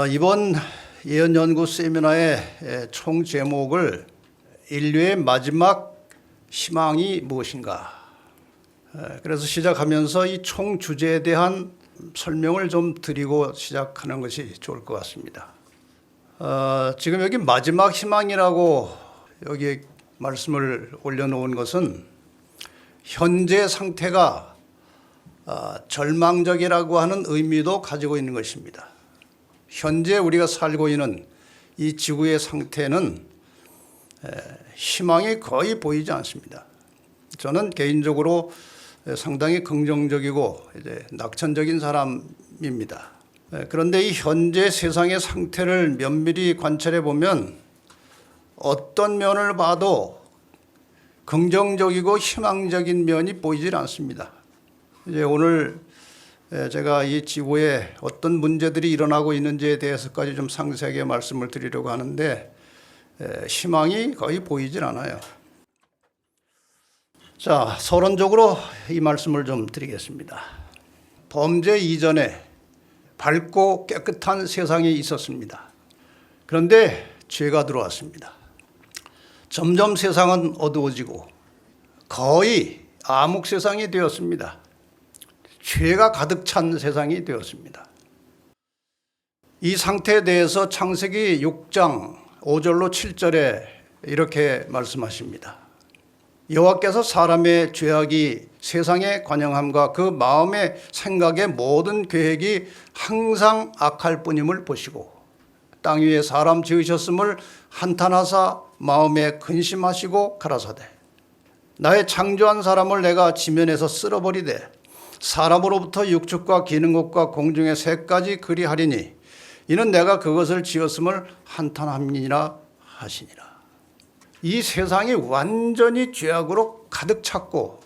이번 예언연구 세미나의 총 제목을 인류의 마지막 희망이 무엇인가. 그래서 시작하면서 이 총 주제에 대한 설명을 좀 드리고 시작하는 것이 좋을 것 같습니다. 지금 여기 마지막 희망이라고 여기 말씀을 올려놓은 것은 현재 상태가 절망적이라고 하는 의미도 가지고 있는 것입니다. 현재 우리가 살고 있는 이 지구의 상태는 희망이 거의 보이지 않습니다. 저는 개인적으로 상당히 긍정적이고 이제 낙천적인 사람입니다. 그런데 이 현재 세상의 상태를 면밀히 관찰해 보면 어떤 면을 봐도 긍정적이고 희망적인 면이 보이질 않습니다. 이제 오늘 제가 이 지구에 어떤 문제들이 일어나고 있는지에 대해서까지 좀 상세하게 말씀을 드리려고 하는데 희망이 거의 보이질 않아요. 자, 서론적으로 이 말씀을 좀 드리겠습니다. 범죄 이전에 밝고 깨끗한 세상이 있었습니다. 그런데 죄가 들어왔습니다. 점점 세상은 어두워지고 거의 암흑 세상이 되었습니다. 죄가 가득 찬 세상이 되었습니다. 이 상태에 대해서 창세기 6장 5절로 7절에 이렇게 말씀하십니다. 여호와께서 사람의 죄악이 세상에 관영함과 그 마음의 생각의 모든 계획이 항상 악할 뿐임을 보시고 땅 위에 사람 지으셨음을 한탄하사 마음에 근심하시고 가라사대 나의 창조한 사람을 내가 지면에서 쓸어버리되 사람으로부터 육축과 기는 것과 공중의 새까지 그리하리니 이는 내가 그것을 지었음을 한탄함이니라 하시니라. 이 세상이 완전히 죄악으로 가득 찼고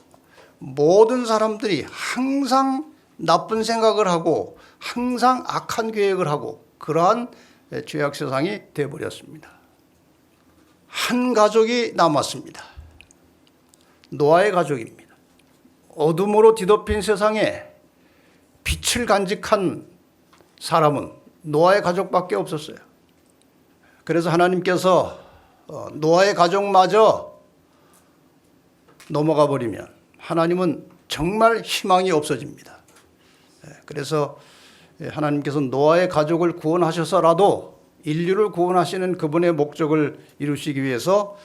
모든 사람들이 항상 나쁜 생각을 하고 항상 악한 계획을 하고 그러한 죄악 세상이 되어버렸습니다. 한 가족이 남았습니다. 노아의 가족입니다. 어둠으로 뒤덮인 세상에 빛을 간직한 사람은 노아의 가족밖에 없었어요. 그래서 하나님께서 노아의 가족마저 넘어가 버리면 하나님은 정말 희망이 없어집니다. 그래서 하나님께서 노아의 가족을 구원하셔서라도 인류를 구원하시는 그분의 목적을 이루시기 위해서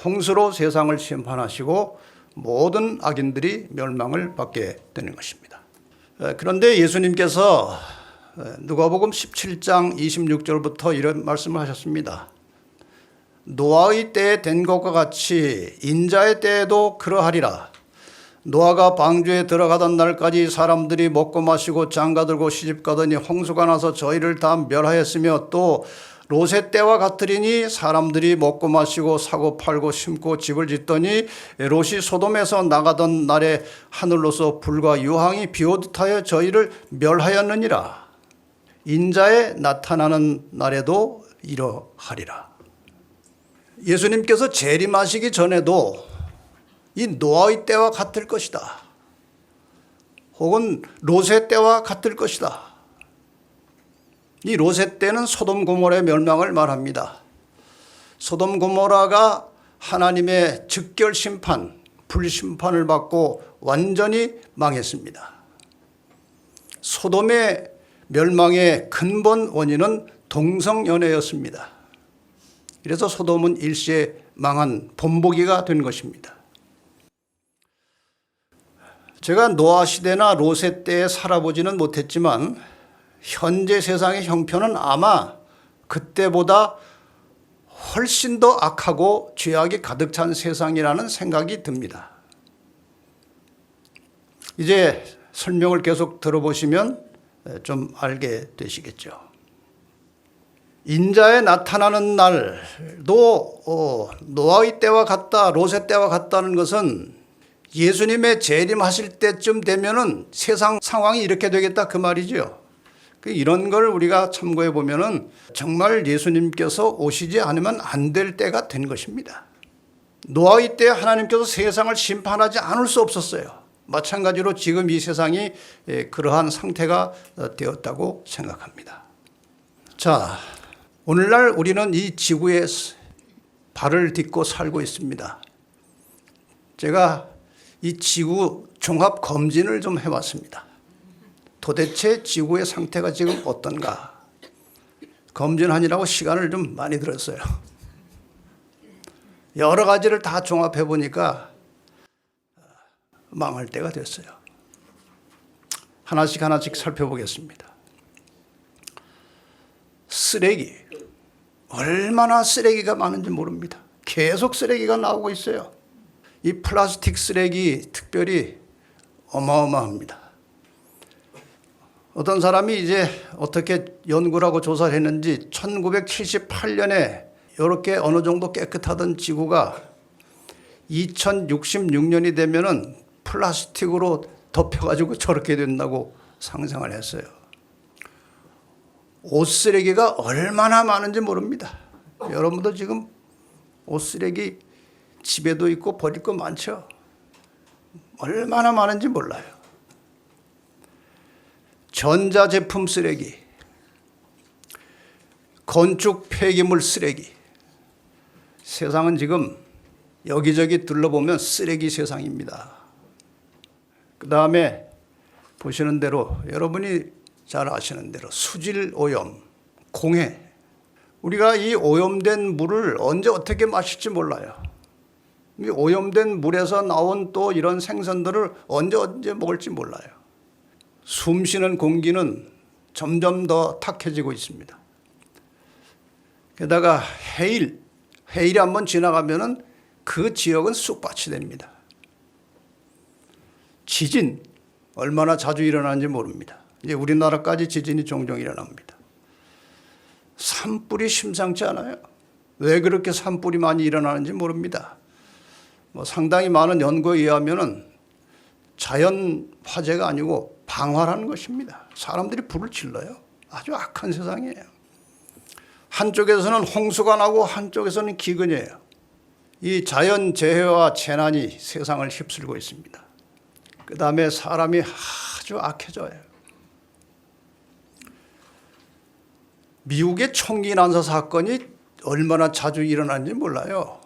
홍수로 세상을 심판하시고 모든 악인들이 멸망을 받게 되는 것입니다. 그런데 예수님께서 누가복음 17장 26절부터 이런 말씀을 하셨습니다. 노아의 때에 된 것과 같이 인자의 때에도 그러하리라. 노아가 방주에 들어가던 날까지 사람들이 먹고 마시고 장가들고 시집가더니 홍수가 나서 저희를 다 멸하였으며 또 롯의 때와 같으리니 사람들이 먹고 마시고 사고 팔고 심고 집을 짓더니 롯이 소돔에서 나가던 날에 하늘로서 불과 유황이 비오듯 하여 저희를 멸하였느니라. 인자에 나타나는 날에도 이러하리라. 예수님께서 재림하시기 전에도 이 노아의 때와 같을 것이다. 혹은 롯의 때와 같을 것이다. 이 롯의 때는 소돔 고모라의 멸망을 말합니다. 소돔 고모라가 하나님의 즉결 심판, 불심판을 받고 완전히 망했습니다. 소돔의 멸망의 근본 원인은 동성연애였습니다. 그래서 소돔은 일시에 망한 본보기가 된 것입니다. 제가 노아 시대나 롯의 때에 살아보지는 못했지만 현재 세상의 형편은 아마 그때보다 훨씬 더 악하고 죄악이 가득 찬 세상이라는 생각이 듭니다. 이제 설명을 계속 들어보시면 좀 알게 되시겠죠. 인자에 나타나는 날도 노아의 때와 같다, 롯의 때와 같다는 것은 예수님의 재림하실 때쯤 되면은 세상 상황이 이렇게 되겠다 그 말이죠. 이런 걸 우리가 참고해 보면은 정말 예수님께서 오시지 않으면 안 될 때가 된 것입니다. 노아의 때 하나님께서 세상을 심판하지 않을 수 없었어요. 마찬가지로 지금 이 세상이 그러한 상태가 되었다고 생각합니다. 자, 오늘날 우리는 이 지구에 발을 딛고 살고 있습니다. 제가 이 지구 종합 검진을 좀 해봤습니다. 도대체 지구의 상태가 지금 어떤가? 검진하느라고 시간을 좀 많이 들었어요. 여러 가지를 다 종합해 보니까 망할 때가 됐어요. 하나씩 살펴보겠습니다. 쓰레기. 얼마나 쓰레기가 많은지 모릅니다. 계속 쓰레기가 나오고 있어요. 이 플라스틱 쓰레기 특별히 어마어마합니다. 어떤 사람이 이제 어떻게 연구를 하고 조사를 했는지 1978년에 이렇게 어느 정도 깨끗하던 지구가 2066년이 되면은 플라스틱으로 덮여가지고 저렇게 된다고 상상을 했어요. 옷 쓰레기가 얼마나 많은지 모릅니다. 여러분도 지금 옷 쓰레기 집에도 있고 버릴 거 많죠? 얼마나 많은지 몰라요. 전자제품 쓰레기, 건축 폐기물 쓰레기. 세상은 지금 여기저기 둘러보면 쓰레기 세상입니다. 그 다음에 보시는 대로 여러분이 잘 아시는 대로 수질 오염, 공해. 우리가 이 오염된 물을 언제 어떻게 마실지 몰라요. 이 오염된 물에서 나온 또 이런 생선들을 언제 먹을지 몰라요. 숨 쉬는 공기는 점점 더 탁해지고 있습니다. 게다가 해일이 한번 지나가면은 그 지역은 쑥밭이 됩니다. 지진 얼마나 자주 일어나는지 모릅니다. 이제 우리나라까지 지진이 종종 일어납니다. 산불이 심상치 않아요. 왜 그렇게 산불이 많이 일어나는지 모릅니다. 상당히 많은 연구에 의하면은 자연 화재가 아니고 방화라는 것입니다. 사람들이 불을 질러요. 아주 악한 세상이에요. 한쪽에서는 홍수가 나고 한쪽에서는 기근이에요. 이 자연 재해와 재난이 세상을 휩쓸고 있습니다. 그 다음에 사람이 아주 악해져요. 미국의 총기 난사 사건이 얼마나 자주 일어나는지 몰라요.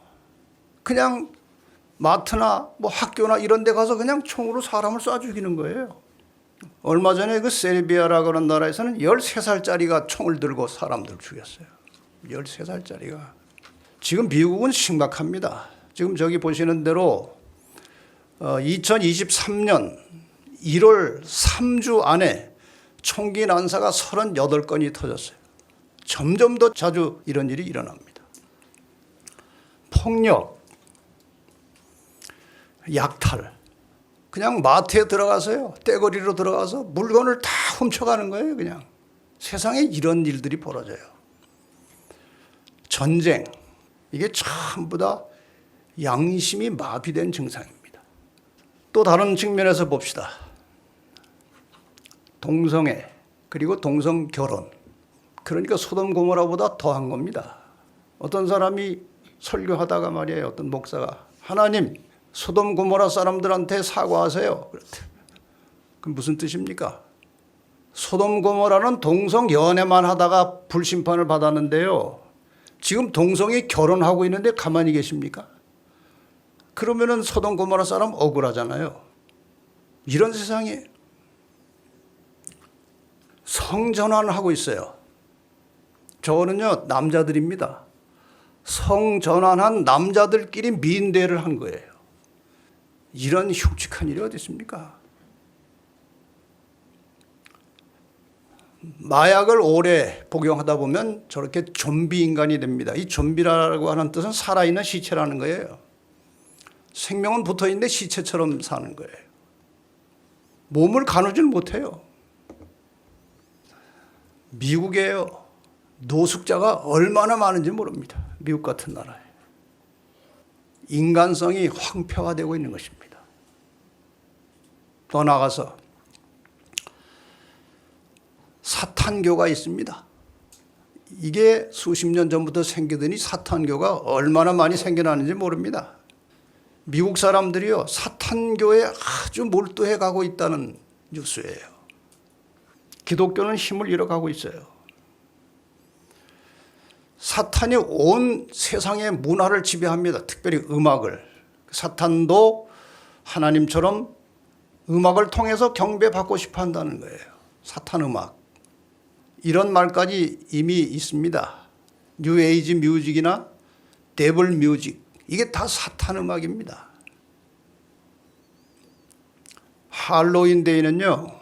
그냥 마트나 학교나 이런 데 가서 그냥 총으로 사람을 쏴 죽이는 거예요. 얼마 전에 그 세르비아라고 하는 나라에서는 13살짜리가 총을 들고 사람들 죽였어요. 13살짜리가. 지금 미국은 심각합니다. 지금 저기 보시는 대로 2023년 1월 3주 안에 총기 난사가 38건이 터졌어요. 점점 더 자주 이런 일이 일어납니다. 폭력, 약탈. 그냥 마트에 들어가서요. 떼거리로 들어가서 물건을 다 훔쳐가는 거예요. 그냥. 세상에 이런 일들이 벌어져요. 전쟁. 이게 전부 다 양심이 마비된 증상입니다. 또 다른 측면에서 봅시다. 동성애 그리고 동성 결혼. 그러니까 소돔 고모라보다 더한 겁니다. 어떤 사람이 설교하다가 말이에요. 어떤 목사가 하나님 소돔 고모라 사람들한테 사과하세요. 그랬대. 그럼 무슨 뜻입니까? 소돔 고모라는 동성 연애만 하다가 불심판을 받았는데요. 지금 동성이 결혼하고 있는데 가만히 계십니까? 그러면은 소돔 고모라 사람 억울하잖아요. 이런 세상에 성전환하고 있어요. 저거는요 남자들입니다. 성전환한 남자들끼리 미인대를 한 거예요. 이런 흉측한 일이 어디 있습니까? 마약을 오래 복용하다 보면 저렇게 좀비 인간이 됩니다. 이 좀비라고 하는 뜻은 살아있는 시체라는 거예요. 생명은 붙어있는데 시체처럼 사는 거예요. 몸을 가누질 못해요. 미국에요. 노숙자가 얼마나 많은지 모릅니다. 미국 같은 나라에. 인간성이 황폐화되고 있는 것입니다. 더 나아가서 사탄교가 있습니다. 이게 수십 년 전부터 생기더니 사탄교가 얼마나 많이 생겨나는지 모릅니다. 미국 사람들이요 사탄교에 아주 몰두해 가고 있다는 뉴스예요. 기독교는 힘을 잃어가고 있어요. 사탄이 온 세상의 문화를 지배합니다. 특별히 음악을. 사탄도 하나님처럼 음악을 통해서 경배받고 싶어 한다는 거예요. 사탄 음악. 이런 말까지 이미 있습니다. 뉴에이지 뮤직이나 데블 뮤직. 이게 다 사탄 음악입니다. 할로윈 데이는요,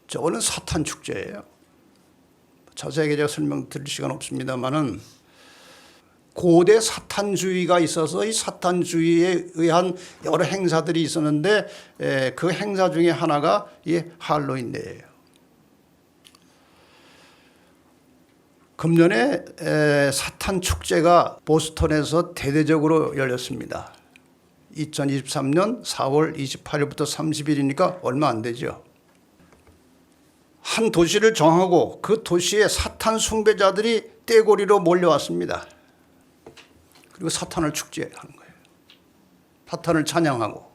저거는 사탄 축제예요. 자세하게 제가 설명드릴 시간 없습니다만은 고대 사탄주의가 있어서 이 사탄주의에 의한 여러 행사들이 있었는데 그 행사 중에 하나가 이 할로윈 데이예요. 금년에 사탄 축제가 보스턴에서 대대적으로 열렸습니다. 2023년 4월 28일부터 30일이니까 얼마 안 되죠. 한 도시를 정하고 그 도시에 사탄 숭배자들이 떼고리로 몰려왔습니다. 그리고 사탄을 축제하는 거예요. 사탄을 찬양하고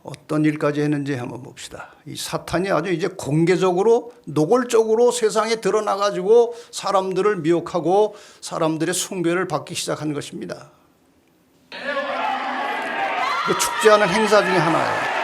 어떤 일까지 했는지 한번 봅시다. 이 사탄이 아주 이제 공개적으로 노골적으로 세상에 드러나가지고 사람들을 미혹하고 사람들의 숭배를 받기 시작한 것입니다. 그 축제하는 행사 중에 하나예요.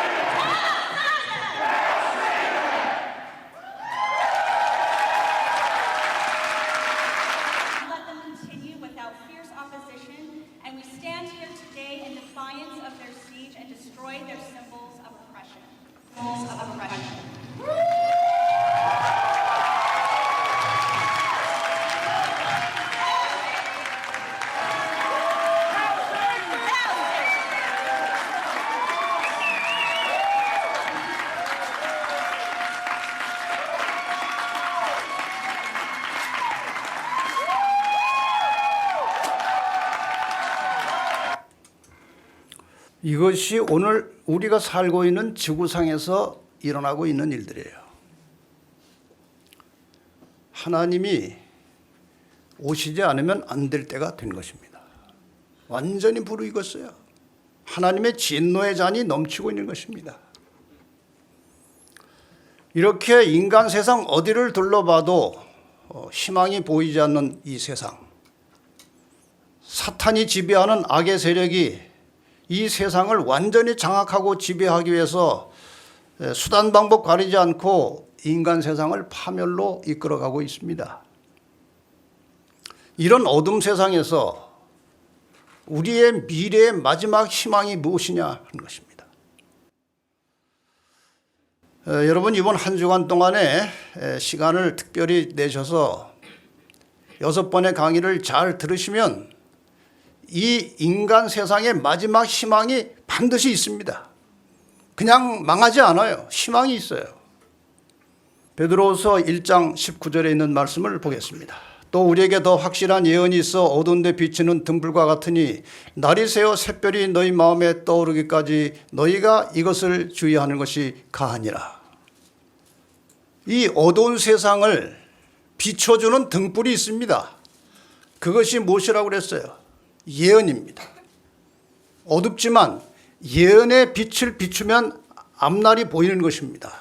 이것이 오늘 우리가 살고 있는 지구상에서 일어나고 있는 일들이에요. 하나님이 오시지 않으면 안 될 때가 된 것입니다. 완전히 무르익었어요. 하나님의 진노의 잔이 넘치고 있는 것입니다. 이렇게 인간 세상 어디를 둘러봐도 희망이 보이지 않는 이 세상, 사탄이 지배하는 악의 세력이 이 세상을 완전히 장악하고 지배하기 위해서 수단 방법 가리지 않고 인간 세상을 파멸로 이끌어가고 있습니다. 이런 어둠 세상에서 우리의 미래의 마지막 희망이 무엇이냐 하는 것입니다. 여러분, 이번 한 주간 동안에 시간을 특별히 내셔서 6번의 강의를 잘 들으시면 이 인간 세상의 마지막 희망이 반드시 있습니다. 그냥 망하지 않아요. 희망이 있어요. 베드로후서 1장 19절에 있는 말씀을 보겠습니다. 또 우리에게 더 확실한 예언이 있어 어두운 데 비치는 등불과 같으니 날이 새어 샛별이 너희 마음에 떠오르기까지 너희가 이것을 주의하는 것이 가하니라. 이 어두운 세상을 비춰주는 등불이 있습니다. 그것이 무엇이라고 그랬어요? 예언입니다. 어둡지만 예언의 빛을 비추면 앞날이 보이는 것입니다.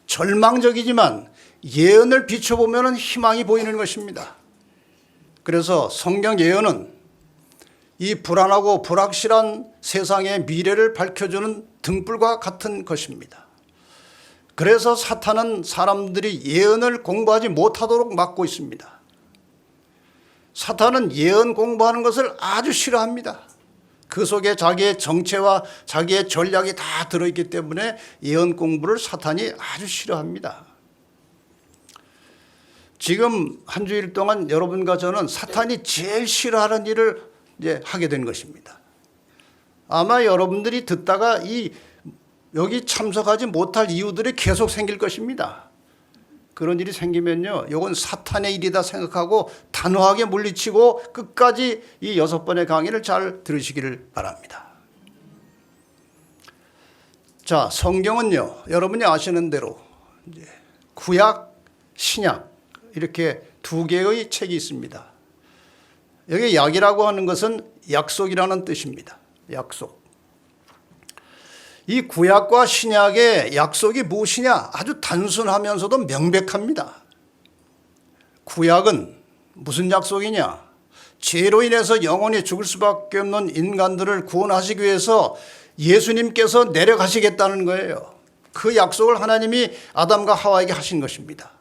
절망적이지만 예언을 비춰보면 희망이 보이는 것입니다. 그래서 성경 예언은 이 불안하고 불확실한 세상의 미래를 밝혀주는 등불과 같은 것입니다. 그래서 사탄은 사람들이 예언을 공부하지 못하도록 막고 있습니다. 사탄은 예언 공부하는 것을 아주 싫어합니다. 그 속에 자기의 정체와 자기의 전략이 다 들어있기 때문에 예언 공부를 사탄이 아주 싫어합니다. 지금 한 주일 동안 여러분과 저는 사탄이 제일 싫어하는 일을 이제 하게 된 것입니다. 아마 여러분들이 듣다가 여기 참석하지 못할 이유들이 계속 생길 것입니다. 그런 일이 생기면요, 이건 사탄의 일이다 생각하고 단호하게 물리치고 끝까지 이 6번의 강의를 잘 들으시기를 바랍니다. 자, 성경은요, 여러분이 아시는 대로 이제 구약, 신약 이렇게 두 개의 책이 있습니다. 여기 약이라고 하는 것은 약속이라는 뜻입니다. 약속. 이 구약과 신약의 약속이 무엇이냐? 아주 단순하면서도 명백합니다. 구약은 무슨 약속이냐? 죄로 인해서 영원히 죽을 수밖에 없는 인간들을 구원하시기 위해서 예수님께서 내려가시겠다는 거예요. 그 약속을 하나님이 아담과 하와에게 하신 것입니다.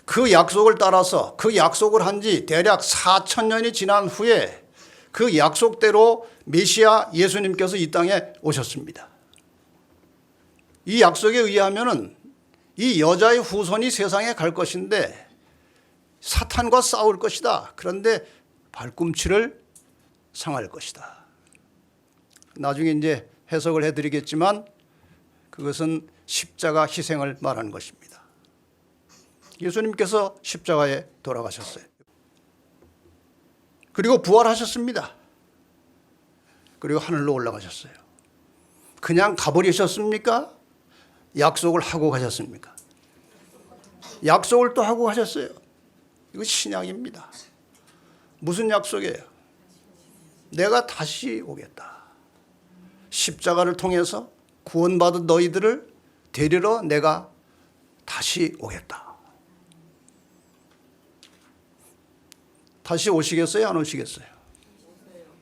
그 약속을 따라서 그 약속을 한 지 대략 4,000년이 지난 후에 그 약속대로 메시아 예수님께서 이 땅에 오셨습니다. 이 약속에 의하면은 이 여자의 후손이 세상에 갈 것인데 사탄과 싸울 것이다. 그런데 발꿈치를 상할 것이다. 나중에 이제 해석을 해드리겠지만 그것은 십자가 희생을 말하는 것입니다. 예수님께서 십자가에 돌아가셨어요. 그리고 부활하셨습니다. 그리고 하늘로 올라가셨어요. 그냥 가버리셨습니까? 약속을 하고 가셨습니까? 약속을 또 하고 가셨어요. 이거 신약입니다. 무슨 약속이에요? 내가 다시 오겠다. 십자가를 통해서 구원받은 너희들을 데리러 내가 다시 오겠다. 다시 오시겠어요? 안 오시겠어요?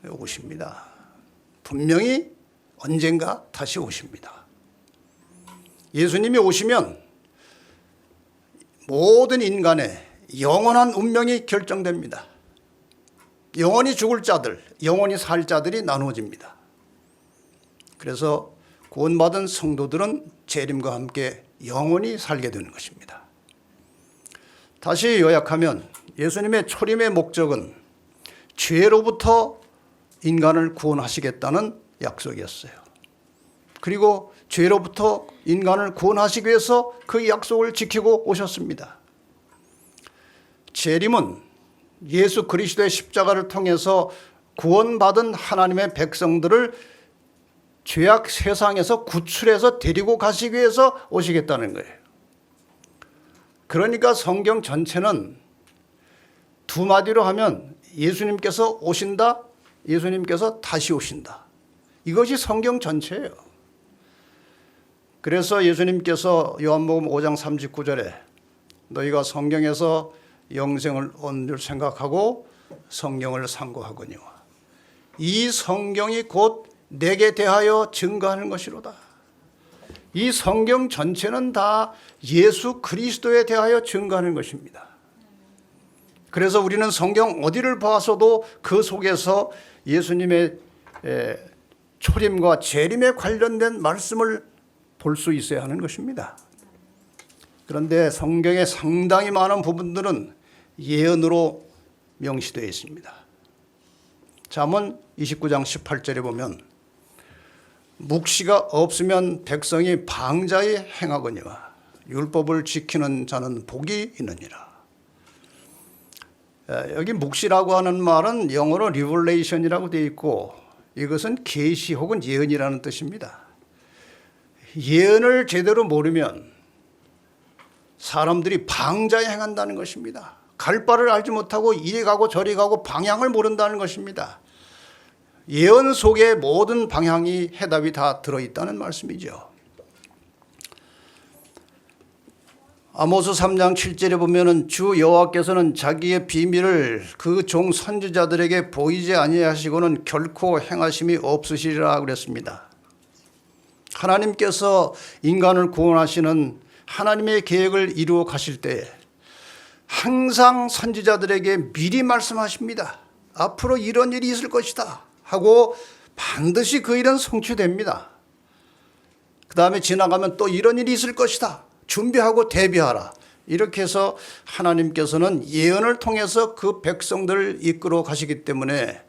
오십니다. 분명히 언젠가 다시 오십니다. 예수님이 오시면 모든 인간의 영원한 운명이 결정됩니다. 영원히 죽을 자들, 영원히 살 자들이 나누어집니다. 그래서 구원받은 성도들은 재림과 함께 영원히 살게 되는 것입니다. 다시 요약하면 예수님의 초림의 목적은 죄로부터 인간을 구원하시겠다는 약속이었어요. 그리고 죄로부터 인간을 구원하시기 위해서 그 약속을 지키고 오셨습니다. 재림은 예수 그리스도의 십자가를 통해서 구원받은 하나님의 백성들을 죄악 세상에서 구출해서 데리고 가시기 위해서 오시겠다는 거예요. 그러니까 성경 전체는 두 마디로 하면 예수님께서 오신다, 예수님께서 다시 오신다. 이것이 성경 전체예요. 그래서 예수님께서 요한복음 5장 39절에 너희가 성경에서 영생을 얻는 줄 생각하고 성경을 상고하거니와 이 성경이 곧 내게 대하여 증거하는 것이로다. 이 성경 전체는 다 예수 그리스도에 대하여 증거하는 것입니다. 그래서 우리는 성경 어디를 봐서도 그 속에서 예수님의 초림과 재림에 관련된 말씀을 볼 수 있어야 하는 것입니다. 그런데 성경의 상당히 많은 부분들은 예언으로 명시되어 있습니다. 잠언 29장 18절에 보면 묵시가 없으면 백성이 방자히 행하거니와 율법을 지키는 자는 복이 있느니라. 여기 묵시라고 하는 말은 영어로 리볼레이션이라고 되어 있고 이것은 계시 혹은 예언이라는 뜻입니다. 예언을 제대로 모르면 사람들이 방자히 행한다는 것입니다. 갈 바를 알지 못하고 이리 가고 저리 가고 방향을 모른다는 것입니다. 예언 속에 모든 방향이 해답이 다 들어있다는 말씀이죠. 아모스 3장 7절에 보면은 주 여호와께서는 자기의 비밀을 그 종 선지자들에게 보이지 아니하시고는 결코 행하심이 없으시리라 그랬습니다. 하나님께서 인간을 구원하시는 하나님의 계획을 이루어 가실 때 항상 선지자들에게 미리 말씀하십니다. 앞으로 이런 일이 있을 것이다 하고 반드시 그 일은 성취됩니다. 그 다음에 지나가면 또 이런 일이 있을 것이다. 준비하고 대비하라. 이렇게 해서 하나님께서는 예언을 통해서 그 백성들을 이끌어 가시기 때문에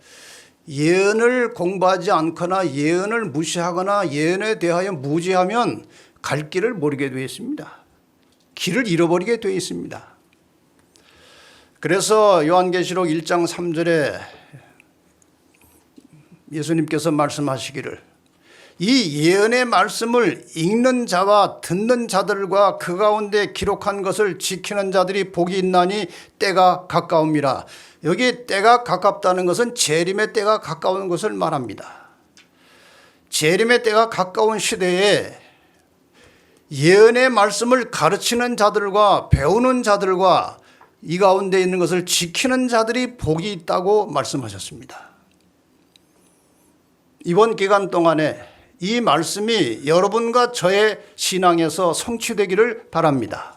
예언을 공부하지 않거나 예언을 무시하거나 예언에 대하여 무지하면 갈 길을 모르게 되어 있습니다. 길을 잃어버리게 되어 있습니다. 그래서 요한계시록 1장 3절에 예수님께서 말씀하시기를 이 예언의 말씀을 읽는 자와 듣는 자들과 그 가운데 기록한 것을 지키는 자들이 복이 있나니 때가 가까움이라. 여기 때가 가깝다는 것은 재림의 때가 가까운 것을 말합니다. 재림의 때가 가까운 시대에 예언의 말씀을 가르치는 자들과 배우는 자들과 이 가운데 있는 것을 지키는 자들이 복이 있다고 말씀하셨습니다. 이번 기간 동안에 이 말씀이 여러분과 저의 신앙에서 성취되기를 바랍니다.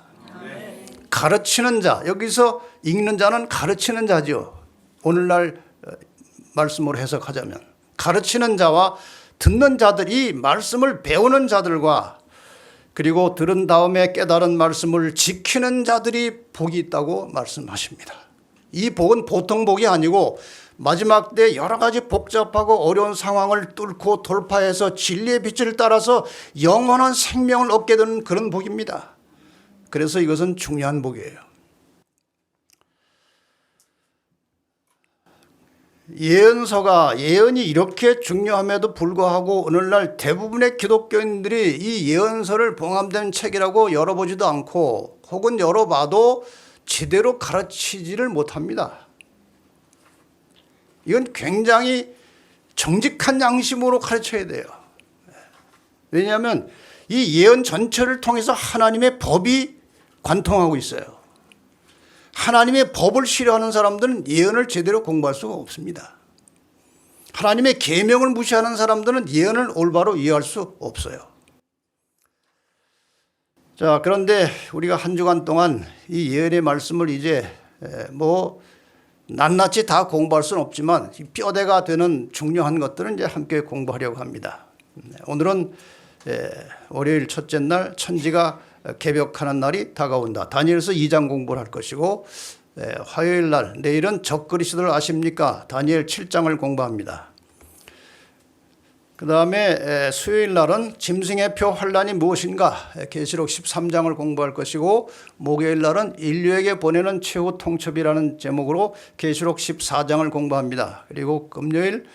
가르치는 자, 여기서 읽는 자는 가르치는 자죠. 오늘날 말씀으로 해석하자면 가르치는 자와 듣는 자들이 말씀을 배우는 자들과 그리고 들은 다음에 깨달은 말씀을 지키는 자들이 복이 있다고 말씀하십니다. 이 복은 보통 복이 아니고 마지막 때 여러 가지 복잡하고 어려운 상황을 뚫고 돌파해서 진리의 빛을 따라서 영원한 생명을 얻게 되는 그런 복입니다. 그래서 이것은 중요한 복이에요. 예언이 이렇게 중요함에도 불구하고 오늘날 대부분의 기독교인들이 이 예언서를 봉함된 책이라고 열어보지도 않고 혹은 열어봐도 제대로 가르치지를 못합니다. 이건 굉장히 정직한 양심으로 가르쳐야 돼요. 왜냐하면 이 예언 전체를 통해서 하나님의 법이 관통하고 있어요. 하나님의 법을 싫어하는 사람들은 예언을 제대로 공부할 수가 없습니다. 하나님의 계명을 무시하는 사람들은 예언을 올바로 이해할 수 없어요. 자, 그런데 우리가 한 주간 동안 이 예언의 말씀을 이제 낱낱이 다 공부할 수는 없지만 뼈대가 되는 중요한 것들은 이제 함께 공부하려고 합니다. 오늘은 월요일 첫째 날 천지가 개벽하는 날이 다가온다. 다니엘서 2장 공부를 할 것이고 화요일 날 내일은 적그리스도를 아십니까? 다니엘 7장을 공부합니다. 그 다음에 수요일 날은 짐승의 표 환란이 무엇인가? 계시록 13장을 공부할 것이고 목요일 날은 인류에게 보내는 최후 통첩이라는 제목으로 계시록 14장을 공부합니다. 그리고 금요일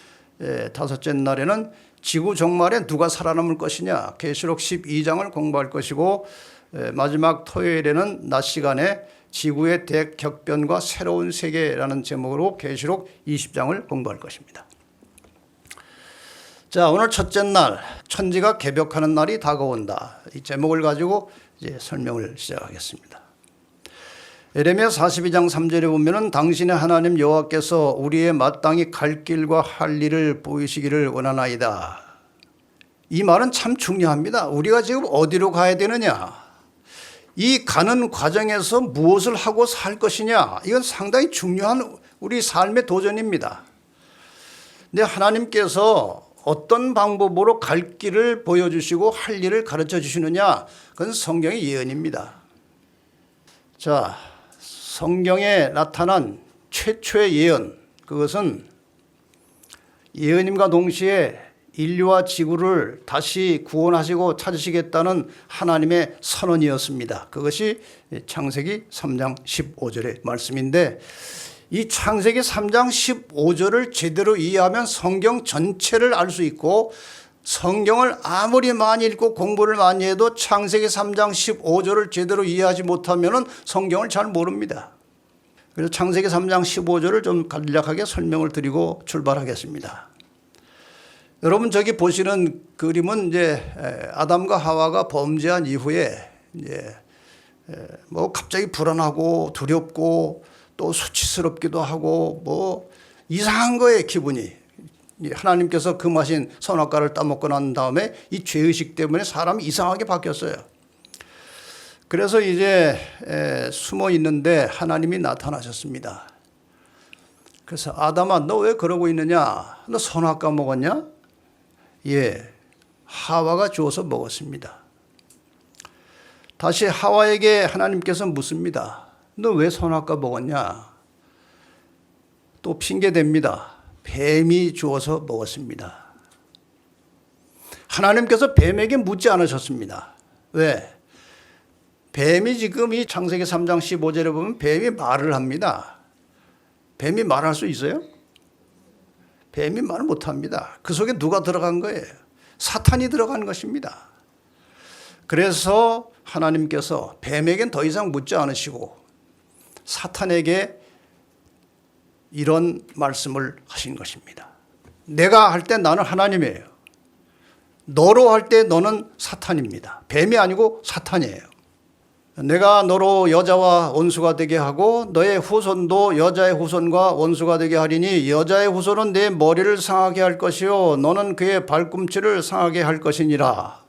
다섯째 날에는 지구 종말에 누가 살아남을 것이냐? 계시록 12장을 공부할 것이고 마지막 토요일에는 낮 시간에 지구의 대격변과 새로운 세계라는 제목으로 계시록 20장을 공부할 것입니다. 자, 오늘 첫째 날 천지가 개벽하는 날이 다가온다. 이 제목을 가지고 이제 설명을 시작하겠습니다. 예레미야 42장 3절에 보면은 당신의 하나님 여호와께서 우리의 마땅히 갈 길과 할 일을 보이시기를 원하나이다. 이 말은 참 중요합니다. 우리가 지금 어디로 가야 되느냐? 이 가는 과정에서 무엇을 하고 살 것이냐? 이건 상당히 중요한 우리 삶의 도전입니다. 근데 하나님께서 어떤 방법으로 갈 길을 보여주시고 할 일을 가르쳐 주시느냐? 그건 성경의 예언입니다. 자, 성경에 나타난 최초의 예언, 그것은 예언임과 동시에 인류와 지구를 다시 구원하시고 찾으시겠다는 하나님의 선언이었습니다. 그것이 창세기 3장 15절의 말씀인데 이 창세기 3장 15절을 제대로 이해하면 성경 전체를 알 수 있고 성경을 아무리 많이 읽고 공부를 많이 해도 창세기 3장 15절을 제대로 이해하지 못하면 성경을 잘 모릅니다. 그래서 창세기 3장 15절을 좀 간략하게 설명을 드리고 출발하겠습니다. 여러분 저기 보시는 그림은 이제 아담과 하와가 범죄한 이후에 이제 갑자기 불안하고 두렵고 또 수치스럽기도 하고 이상한 거예요, 기분이. 하나님께서 금하신 선악과를 따먹고 난 다음에 이 죄의식 때문에 사람이 이상하게 바뀌었어요. 그래서 이제 숨어 있는데 하나님이 나타나셨습니다. 그래서 아담아, 너 왜 그러고 있느냐? 너 선악과 먹었냐? 예, 하와가 주어서 먹었습니다. 다시 하와에게 하나님께서 묻습니다. 너 왜 선악과 먹었냐? 또 핑계댑니다. 뱀이 주어서 먹었습니다. 하나님께서 뱀에게 묻지 않으셨습니다. 왜? 뱀이 지금 이 창세기 3장 15절에 보면 뱀이 말을 합니다. 뱀이 말할 수 있어요? 뱀이 말 못합니다. 그 속에 누가 들어간 거예요? 사탄이 들어간 것입니다. 그래서 하나님께서 뱀에겐 더 이상 묻지 않으시고 사탄에게 이런 말씀을 하신 것입니다. 내가 할 때 나는 하나님이에요. 너로 할 때 너는 사탄입니다. 뱀이 아니고 사탄이에요. 내가 너로 여자와 원수가 되게 하고 너의 후손도 여자의 후손과 원수가 되게 하리니 여자의 후손은 내 머리를 상하게 할 것이요 너는 그의 발꿈치를 상하게 할 것이니라.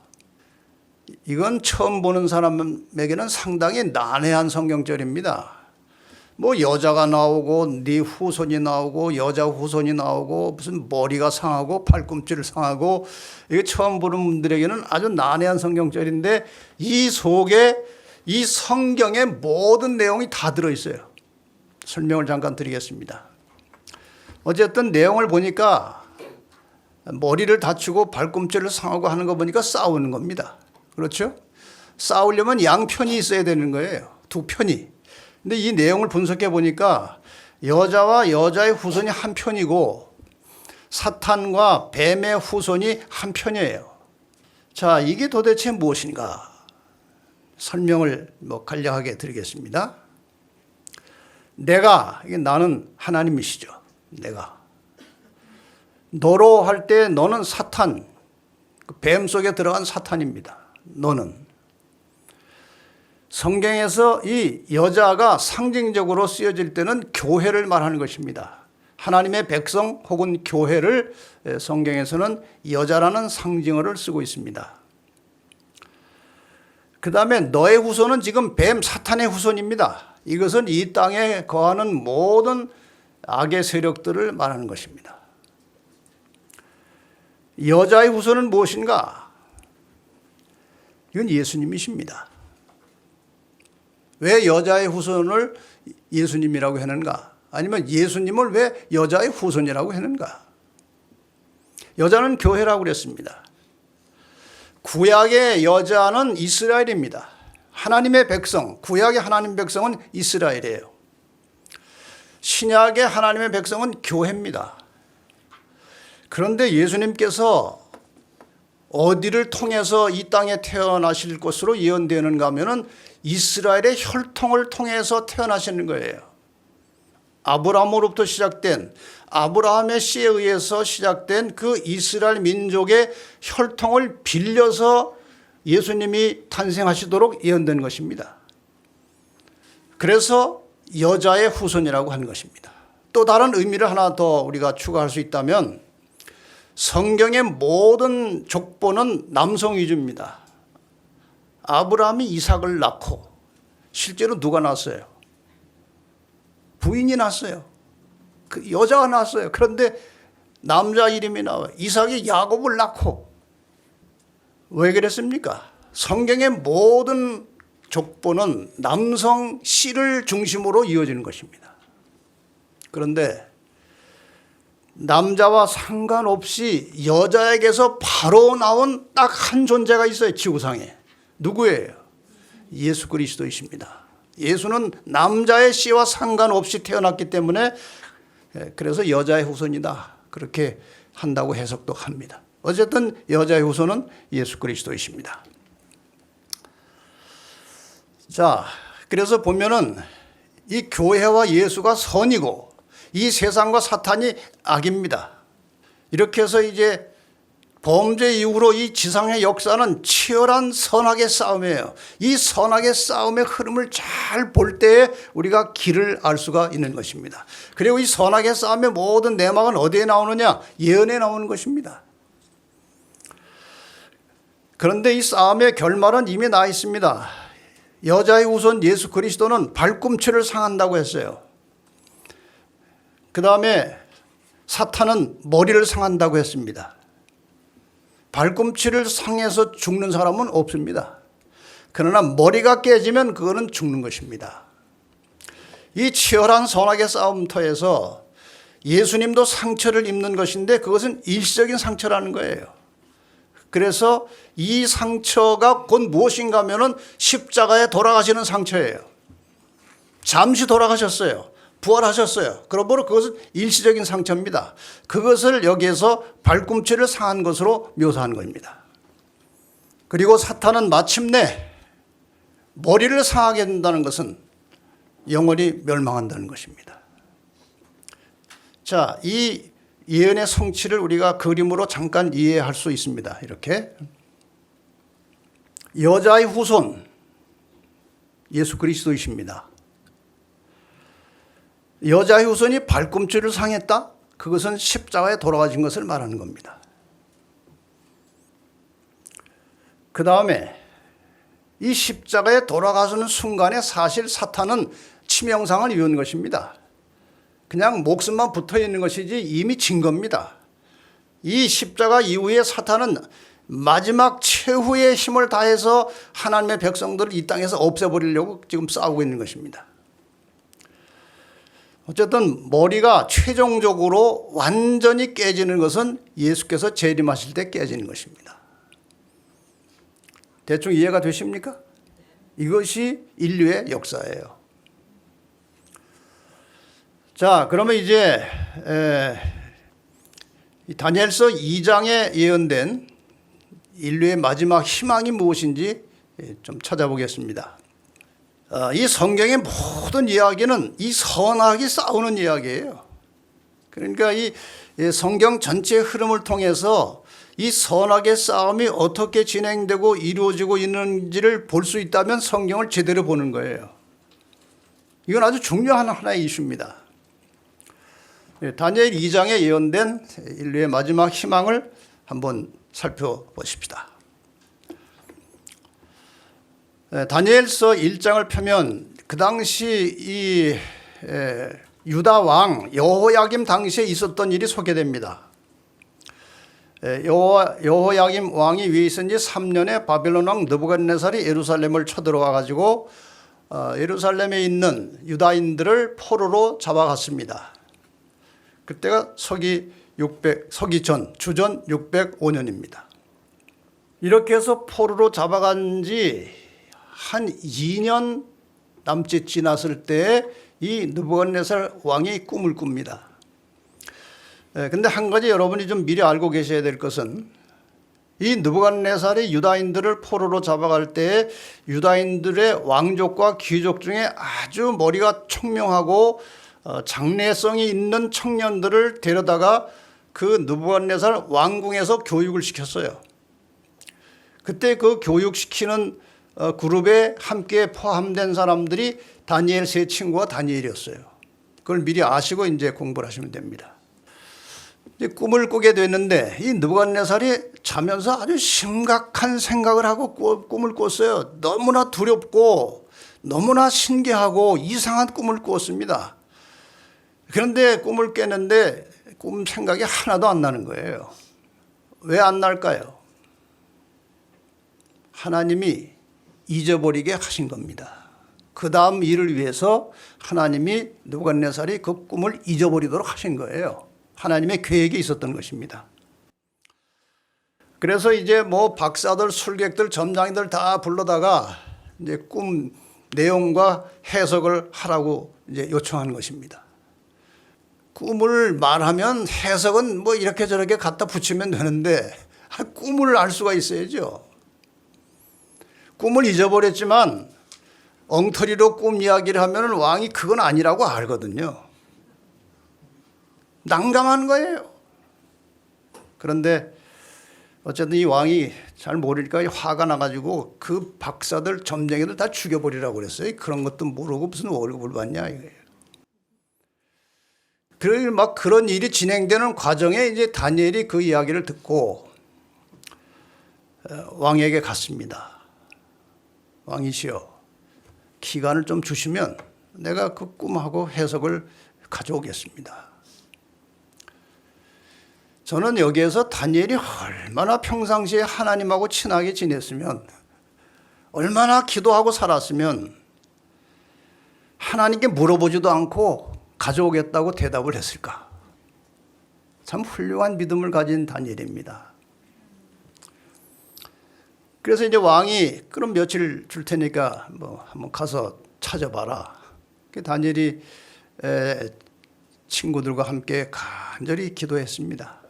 이건 처음 보는 사람에게는 상당히 난해한 성경절입니다. 뭐 여자가 나오고 네 후손이 나오고 여자 후손이 나오고 무슨 머리가 상하고 팔꿈치를 상하고, 이게 처음 보는 분들에게는 아주 난해한 성경절인데 이 속에 이 성경의 모든 내용이 다 들어있어요. 설명을 잠깐 드리겠습니다. 어쨌든 내용을 보니까 머리를 다치고 발꿈치를 상하고 하는 거 보니까 싸우는 겁니다. 그렇죠? 싸우려면 양편이 있어야 되는 거예요. 두 편이. 근데 이 내용을 분석해 보니까 여자와 여자의 후손이 한 편이고 사탄과 뱀의 후손이 한 편이에요. 자, 이게 도대체 무엇인가? 설명을 간략하게 드리겠습니다. 이게 나는 하나님이시죠. 내가. 너로 할 때 너는 사탄, 뱀 속에 들어간 사탄입니다. 너는. 성경에서 이 여자가 상징적으로 쓰여질 때는 교회를 말하는 것입니다. 하나님의 백성 혹은 교회를 성경에서는 여자라는 상징어를 쓰고 있습니다. 그 다음에 너의 후손은 지금 뱀 사탄의 후손입니다. 이것은 이 땅에 거하는 모든 악의 세력들을 말하는 것입니다. 여자의 후손은 무엇인가? 이건 예수님이십니다. 왜 여자의 후손을 예수님이라고 했는가? 아니면 예수님을 왜 여자의 후손이라고 했는가? 여자는 교회라고 그랬습니다. 구약의 여자는 이스라엘입니다. 하나님의 백성, 구약의 하나님 백성은 이스라엘이에요. 신약의 하나님의 백성은 교회입니다. 그런데 예수님께서 어디를 통해서 이 땅에 태어나실 것으로 예언되는가 하면은 이스라엘의 혈통을 통해서 태어나시는 거예요. 아브라함으로부터 시작된, 아브라함의 씨에 의해서 시작된 그 이스라엘 민족의 혈통을 빌려서 예수님이 탄생하시도록 예언된 것입니다. 그래서 여자의 후손이라고 하는 것입니다. 또 다른 의미를 하나 더 우리가 추가할 수 있다면 성경의 모든 족보는 남성 위주입니다. 아브라함이 이삭을 낳고 실제로 누가 낳았어요? 부인이 낳았어요. 그 여자가 낳았어요. 그런데 남자 이름이 나와요. 이삭이 야곱을 낳고. 왜 그랬습니까? 성경의 모든 족보는 남성 씨를 중심으로 이어지는 것입니다. 그런데 남자와 상관없이 여자에게서 바로 나온 딱 한 존재가 있어요. 지구상에. 누구예요? 예수 그리스도이십니다. 예수는 남자의 씨와 상관없이 태어났기 때문에 그래서 여자의 후손이다. 그렇게 한다고 해석도 합니다. 어쨌든 여자의 후손은 예수 그리스도이십니다. 자, 그래서 보면은 이 교회와 예수가 선이고 이 세상과 사탄이 악입니다. 이렇게 해서 이제 범죄 이후로 이 지상의 역사는 치열한 선악의 싸움이에요. 이 선악의 싸움의 흐름을 잘 볼 때에 우리가 길을 알 수가 있는 것입니다. 그리고 이 선악의 싸움의 모든 내막은 어디에 나오느냐? 예언에 나오는 것입니다. 그런데 이 싸움의 결말은 이미 나 있습니다. 여자의 후손 예수 그리스도는 발꿈치를 상한다고 했어요. 그 다음에 사탄은 머리를 상한다고 했습니다. 발꿈치를 상해서 죽는 사람은 없습니다. 그러나 머리가 깨지면 그거는 죽는 것입니다. 이 치열한 선악의 싸움터에서 예수님도 상처를 입는 것인데 그것은 일시적인 상처라는 거예요. 그래서 이 상처가 곧 무엇인가 하면은 십자가에 돌아가시는 상처예요. 잠시 돌아가셨어요. 부활하셨어요. 그러므로 그것은 일시적인 상처입니다. 그것을 여기에서 발꿈치를 상한 것으로 묘사한 겁니다. 그리고 사탄은 마침내 머리를 상하게 된다는 것은 영원히 멸망한다는 것입니다. 자, 이 예언의 성취를 우리가 그림으로 잠깐 이해할 수 있습니다. 이렇게 여자의 후손, 예수 그리스도이십니다. 여자의 후손이 발꿈치를 상했다? 그것은 십자가에 돌아가신 것을 말하는 겁니다. 그 다음에 이 십자가에 돌아가시는 순간에 사실 사탄은 치명상을 입은 것입니다. 그냥 목숨만 붙어 있는 것이지 이미 진 겁니다. 이 십자가 이후에 사탄은 마지막 최후의 힘을 다해서 하나님의 백성들을 이 땅에서 없애버리려고 지금 싸우고 있는 것입니다. 어쨌든 머리가 최종적으로 완전히 깨지는 것은 예수께서 재림하실 때 깨지는 것입니다. 대충 이해가 되십니까? 이것이 인류의 역사예요. 자, 그러면 이제 다니엘서 2장에 예언된 인류의 마지막 희망이 무엇인지 좀 찾아보겠습니다. 이 성경의 모든 이야기는 이 선악이 싸우는 이야기예요. 그러니까 이 성경 전체의 흐름을 통해서 이 선악의 싸움이 어떻게 진행되고 이루어지고 있는지를 볼 수 있다면 성경을 제대로 보는 거예요. 이건 아주 중요한 하나의 이슈입니다. 다니엘 2장에 예언된 인류의 마지막 희망을 한번 살펴보십시다. 다니엘서 1장을 펴면 그 당시 이 유다 왕 여호야김 당시에 있었던 일이 소개됩니다. 여호야김 왕이 위에 있은 지 3년에 바벨론 왕 느부갓네살이 예루살렘을 쳐들어와 가지고 예루살렘에 있는 유다인들을 포로로 잡아갔습니다. 그때가 서기 전 주전 605년입니다. 이렇게 해서 포로로 잡아간 지 한 2년 남짓 지났을 때 이 느부갓네살 왕이 꿈을 꿉니다. 근데 한 가지 여러분이 좀 미리 알고 계셔야 될 것은 이 느부갓네살이 유다인들을 포로로 잡아갈 때 유다인들의 왕족과 귀족 중에 아주 머리가 총명하고 장래성이 있는 청년들을 데려다가 그 느부갓네살 왕궁에서 교육을 시켰어요. 그때 그 교육시키는 그룹에 함께 포함된 사람들이 다니엘 세 친구와 다니엘이었어요. 그걸 미리 아시고 이제 공부를 하시면 됩니다. 이제 꿈을 꾸게 됐는데 이 느부갓네살이 자면서 아주 심각한 생각을 하고 꿈을 꿨어요. 너무나 두렵고 너무나 신기하고 이상한 꿈을 꿨습니다. 그런데 꿈을 깼는데 꿈 생각이 하나도 안 나는 거예요. 왜 안 날까요? 하나님이 잊어버리게 하신 겁니다. 그 다음 일을 위해서 하나님이 느부갓네살이 그 꿈을 잊어버리도록 하신 거예요. 하나님의 계획이 있었던 것입니다. 그래서 이제 뭐 박사들, 술객들, 점장이들 다 불러다가 이제 꿈 내용과 해석을 하라고 이제 요청한 것입니다. 꿈을 말하면 해석은 뭐 이렇게 저렇게 갖다 붙이면 되는데 꿈을 알 수가 있어야죠. 꿈을 잊어버렸지만 엉터리로 꿈 이야기를 하면 왕이 그건 아니라고 알거든요. 난감한 거예요. 그런데 어쨌든 이 왕이 잘 모르니까 화가 나가지고 그 박사들, 점쟁이들 다 죽여버리라고 그랬어요. 그런 것도 모르고 무슨 월급을 받냐 이거예요. 그러니 막 그런 일이 진행되는 과정에 이제 다니엘이 그 이야기를 듣고 왕에게 갔습니다. 왕이시여, 기간을 좀 주시면 내가 그 꿈하고 해석을 가져오겠습니다. 저는 여기에서 다니엘이 얼마나 평상시에 하나님하고 친하게 지냈으면, 얼마나 기도하고 살았으면 하나님께 물어보지도 않고 가져오겠다고 대답을 했을까. 참 훌륭한 믿음을 가진 다니엘입니다. 그래서 이제 왕이 그럼 며칠 줄 테니까 뭐 한번 가서 찾아봐라. 다니엘이 친구들과 함께 간절히 기도했습니다.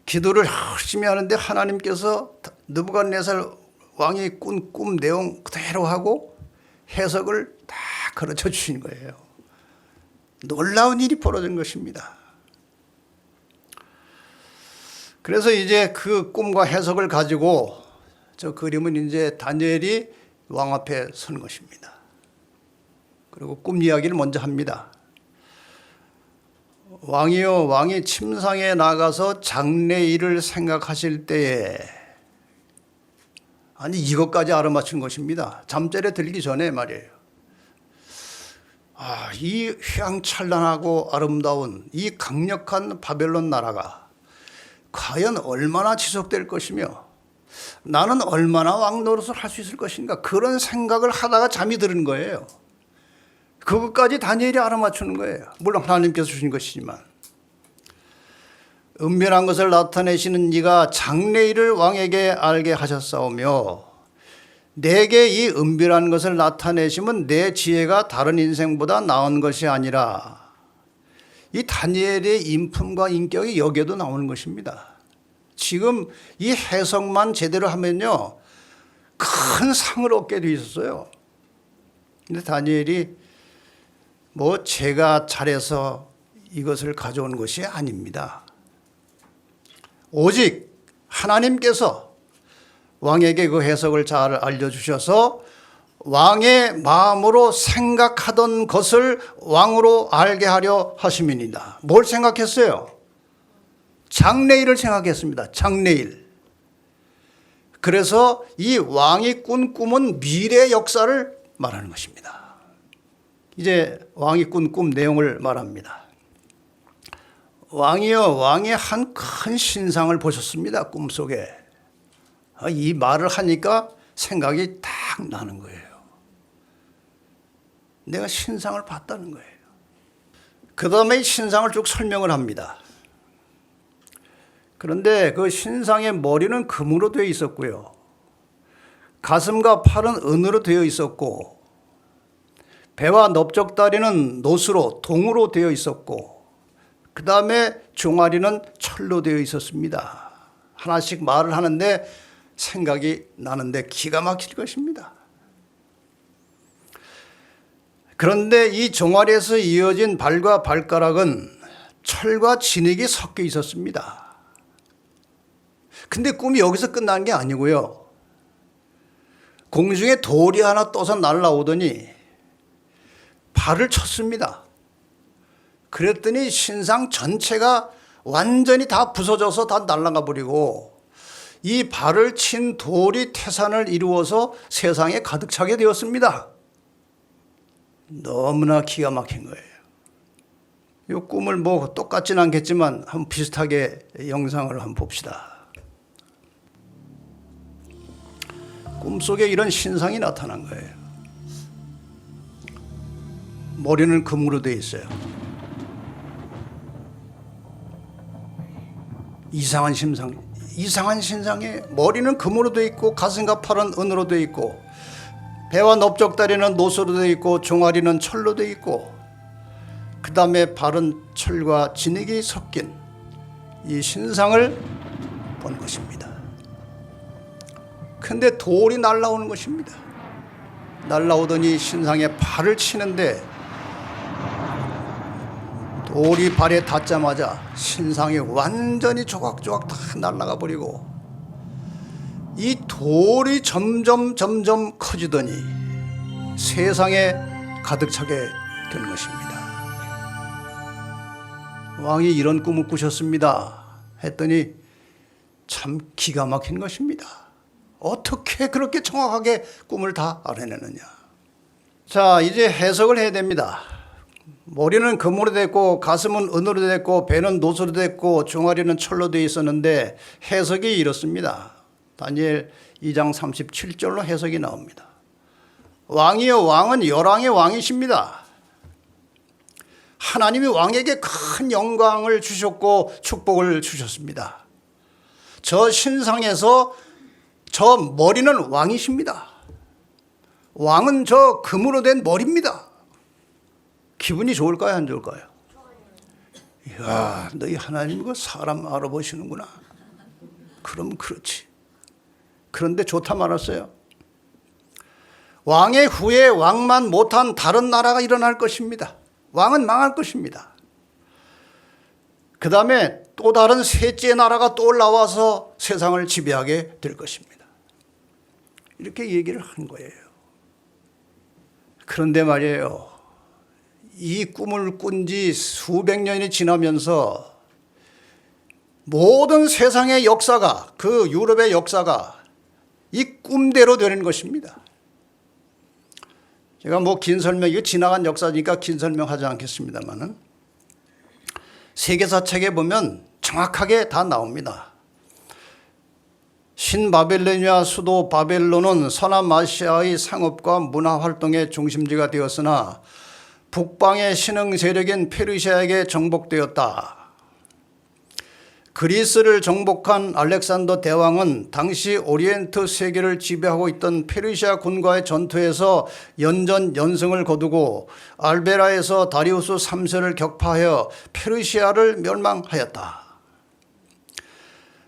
기도를 열심히 하는데 하나님께서 느부갓네살 왕이 꾼 꿈 내용 그대로 하고 해석을 다 가르쳐 주신 거예요. 놀라운 일이 벌어진 것입니다. 그래서 이제 그 꿈과 해석을 가지고 저 그림은 이제 다니엘이 왕 앞에 선 것입니다. 그리고 꿈 이야기를 먼저 합니다. 왕이요, 왕이 침상에 나가서 장래일을 생각하실 때에, 아니 이것까지 알아맞힌 것입니다. 잠자리에 들기 전에 말이에요. 이 휘황찬란하고 아름다운 이 강력한 바벨론 나라가 과연 얼마나 지속될 것이며 나는 얼마나 왕 노릇을 할 수 있을 것인가, 그런 생각을 하다가 잠이 드는 거예요. 그것까지 다니엘이 알아맞추는 거예요. 물론 하나님께서 주신 것이지만. 은밀한 것을 나타내시는 이가 장래일을 왕에게 알게 하셨사오며 내게 이 은밀한 것을 나타내시면 내 지혜가 다른 인생보다 나은 것이 아니라, 이 다니엘의 인품과 인격이 여기에도 나오는 것입니다. 지금 이 해석만 제대로 하면요 큰 상을 얻게 돼 있었어요. 근데 다니엘이 제가 잘해서 이것을 가져온 것이 아닙니다. 오직 하나님께서 왕에게 그 해석을 잘 알려주셔서 왕의 마음으로 생각하던 것을 왕으로 알게 하려 하심이니이다. 뭘 생각했어요? 장래일을 생각했습니다. 장래일. 그래서 이 왕이 꾼 꿈은 미래 역사를 말하는 것입니다. 이제 왕이 꾼 꿈 내용을 말합니다. 왕이요, 왕이 한 큰 신상을 보셨습니다. 꿈속에. 이 말을 하니까 생각이 딱 나는 거예요. 내가 신상을 봤다는 거예요. 그 다음에 이 신상을 쭉 설명을 합니다. 그런데 그 신상의 머리는 금으로 되어 있었고요. 가슴과 팔은 은으로 되어 있었고, 배와 넓적다리는 노스로, 동으로 되어 있었고, 그 다음에 종아리는 철로 되어 있었습니다. 하나씩 말을 하는데 생각이 나는데 기가 막힐 것입니다. 그런데 이 종아리에서 이어진 발과 발가락은 철과 진흙이 섞여 있었습니다. 근데 꿈이 여기서 끝난 게 아니고요. 공중에 돌이 하나 떠서 날아오더니 발을 쳤습니다. 그랬더니 신상 전체가 완전히 다 부서져서 다 날아가 버리고 이 발을 친 돌이 태산을 이루어서 세상에 가득 차게 되었습니다. 너무나 기가 막힌 거예요. 이 꿈을 똑같지는 않겠지만 한번 비슷하게 영상을 한번 봅시다. 꿈속에 이런 신상이 나타난 거예요. 머리는 금으로 되어 있어요. 이상한 신상에 머리는 금으로 되어 있고 가슴과 팔은 은으로 되어 있고 배와 넓적다리는 노소로 되어 있고 종아리는 철로 되어 있고 그 다음에 발은 철과 진흙이 섞인 이 신상을 본 것입니다. 근데 돌이 날아오는 것입니다. 날아오더니 신상에 발을 치는데 돌이 발에 닿자마자 신상이 완전히 조각조각 다 날아가 버리고 이 돌이 점점 커지더니 세상에 가득 차게 된 것입니다. 왕이 이런 꿈을 꾸셨습니다 했더니 참 기가 막힌 것입니다. 어떻게 그렇게 정확하게 꿈을 다 알아내느냐. 자, 이제 해석을 해야 됩니다. 머리는 금으로 됐고 가슴은 은으로 됐고 배는 노소로 됐고 종아리는 철로 되어 있었는데 해석이 이렇습니다. 다니엘 2장 37절로 해석이 나옵니다. 왕이여, 왕은 열왕의 왕이십니다. 하나님이 왕에게 큰 영광을 주셨고 축복을 주셨습니다. 저 신상에서 저 머리는 왕이십니다. 왕은 저 금으로 된 머리입니다. 기분이 좋을까요, 안 좋을까요? 이야, 너희 하나님 그 사람 알아보시는구나. 그럼 그렇지. 그런데 좋다 말았어요. 왕의 후에 왕만 못한 다른 나라가 일어날 것입니다. 왕은 망할 것입니다. 그 다음에 또 다른 셋째 나라가 또 올라와서 세상을 지배하게 될 것입니다. 이렇게 얘기를 한 거예요. 그런데 말이에요. 이 꿈을 꾼 지 수백 년이 지나면서 모든 세상의 역사가, 그 유럽의 역사가 이 꿈대로 되는 것입니다. 제가 뭐 긴 설명, 이거 지나간 역사니까 긴 설명하지 않겠습니다만은 세계사 책에 보면 정확하게 다 나옵니다. 신바빌로니아 수도 바벨론은 서남아시아의 상업과 문화 활동의 중심지가 되었으나 북방의 신흥 세력인 페르시아에게 정복되었다. 그리스를 정복한 알렉산더 대왕은 당시 오리엔트 세계를 지배하고 있던 페르시아 군과의 전투에서 연전연승을 거두고 알베라에서 다리우스 3세를 격파하여 페르시아를 멸망하였다.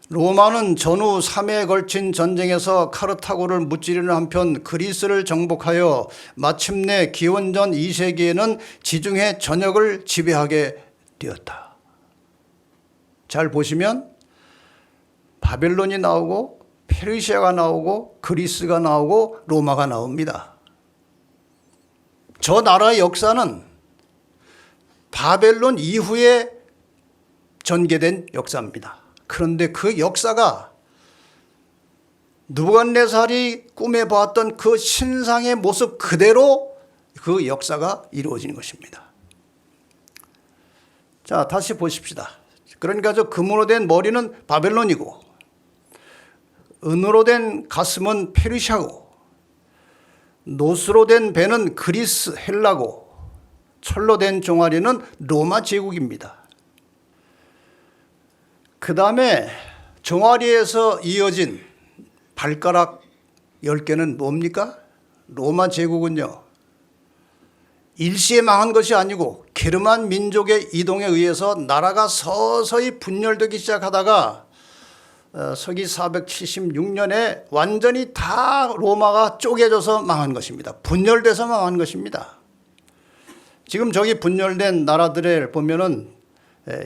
로마는 전후 3회에 걸친 전쟁에서 카르타고를 무찌르는 한편 그리스를 정복하여 마침내 기원전 2세기에는 지중해 전역을 지배하게 되었다. 잘 보시면 바벨론이 나오고 페르시아가 나오고 그리스가 나오고 로마가 나옵니다. 저 나라의 역사는 바벨론 이후에 전개된 역사입니다. 그런데 그 역사가 느부갓네살이 꿈에 보았던 그 신상의 모습 그대로 그 역사가 이루어진 것입니다. 자, 다시 보십시다. 그러니까 저 금으로 된 머리는 바벨론이고 은으로 된 가슴은 페르시아고 노스로 된 배는 그리스 헬라고 철로 된 종아리는 로마 제국입니다. 그 다음에 종아리에서 이어진 발가락 10개는 뭡니까? 로마 제국은요, 일시에 망한 것이 아니고 게르만 민족의 이동에 의해서 나라가 서서히 분열되기 시작하다가 서기 476년에 완전히 다 로마가 쪼개져서 망한 것입니다. 분열돼서 망한 것입니다. 지금 저기 분열된 나라들을 보면은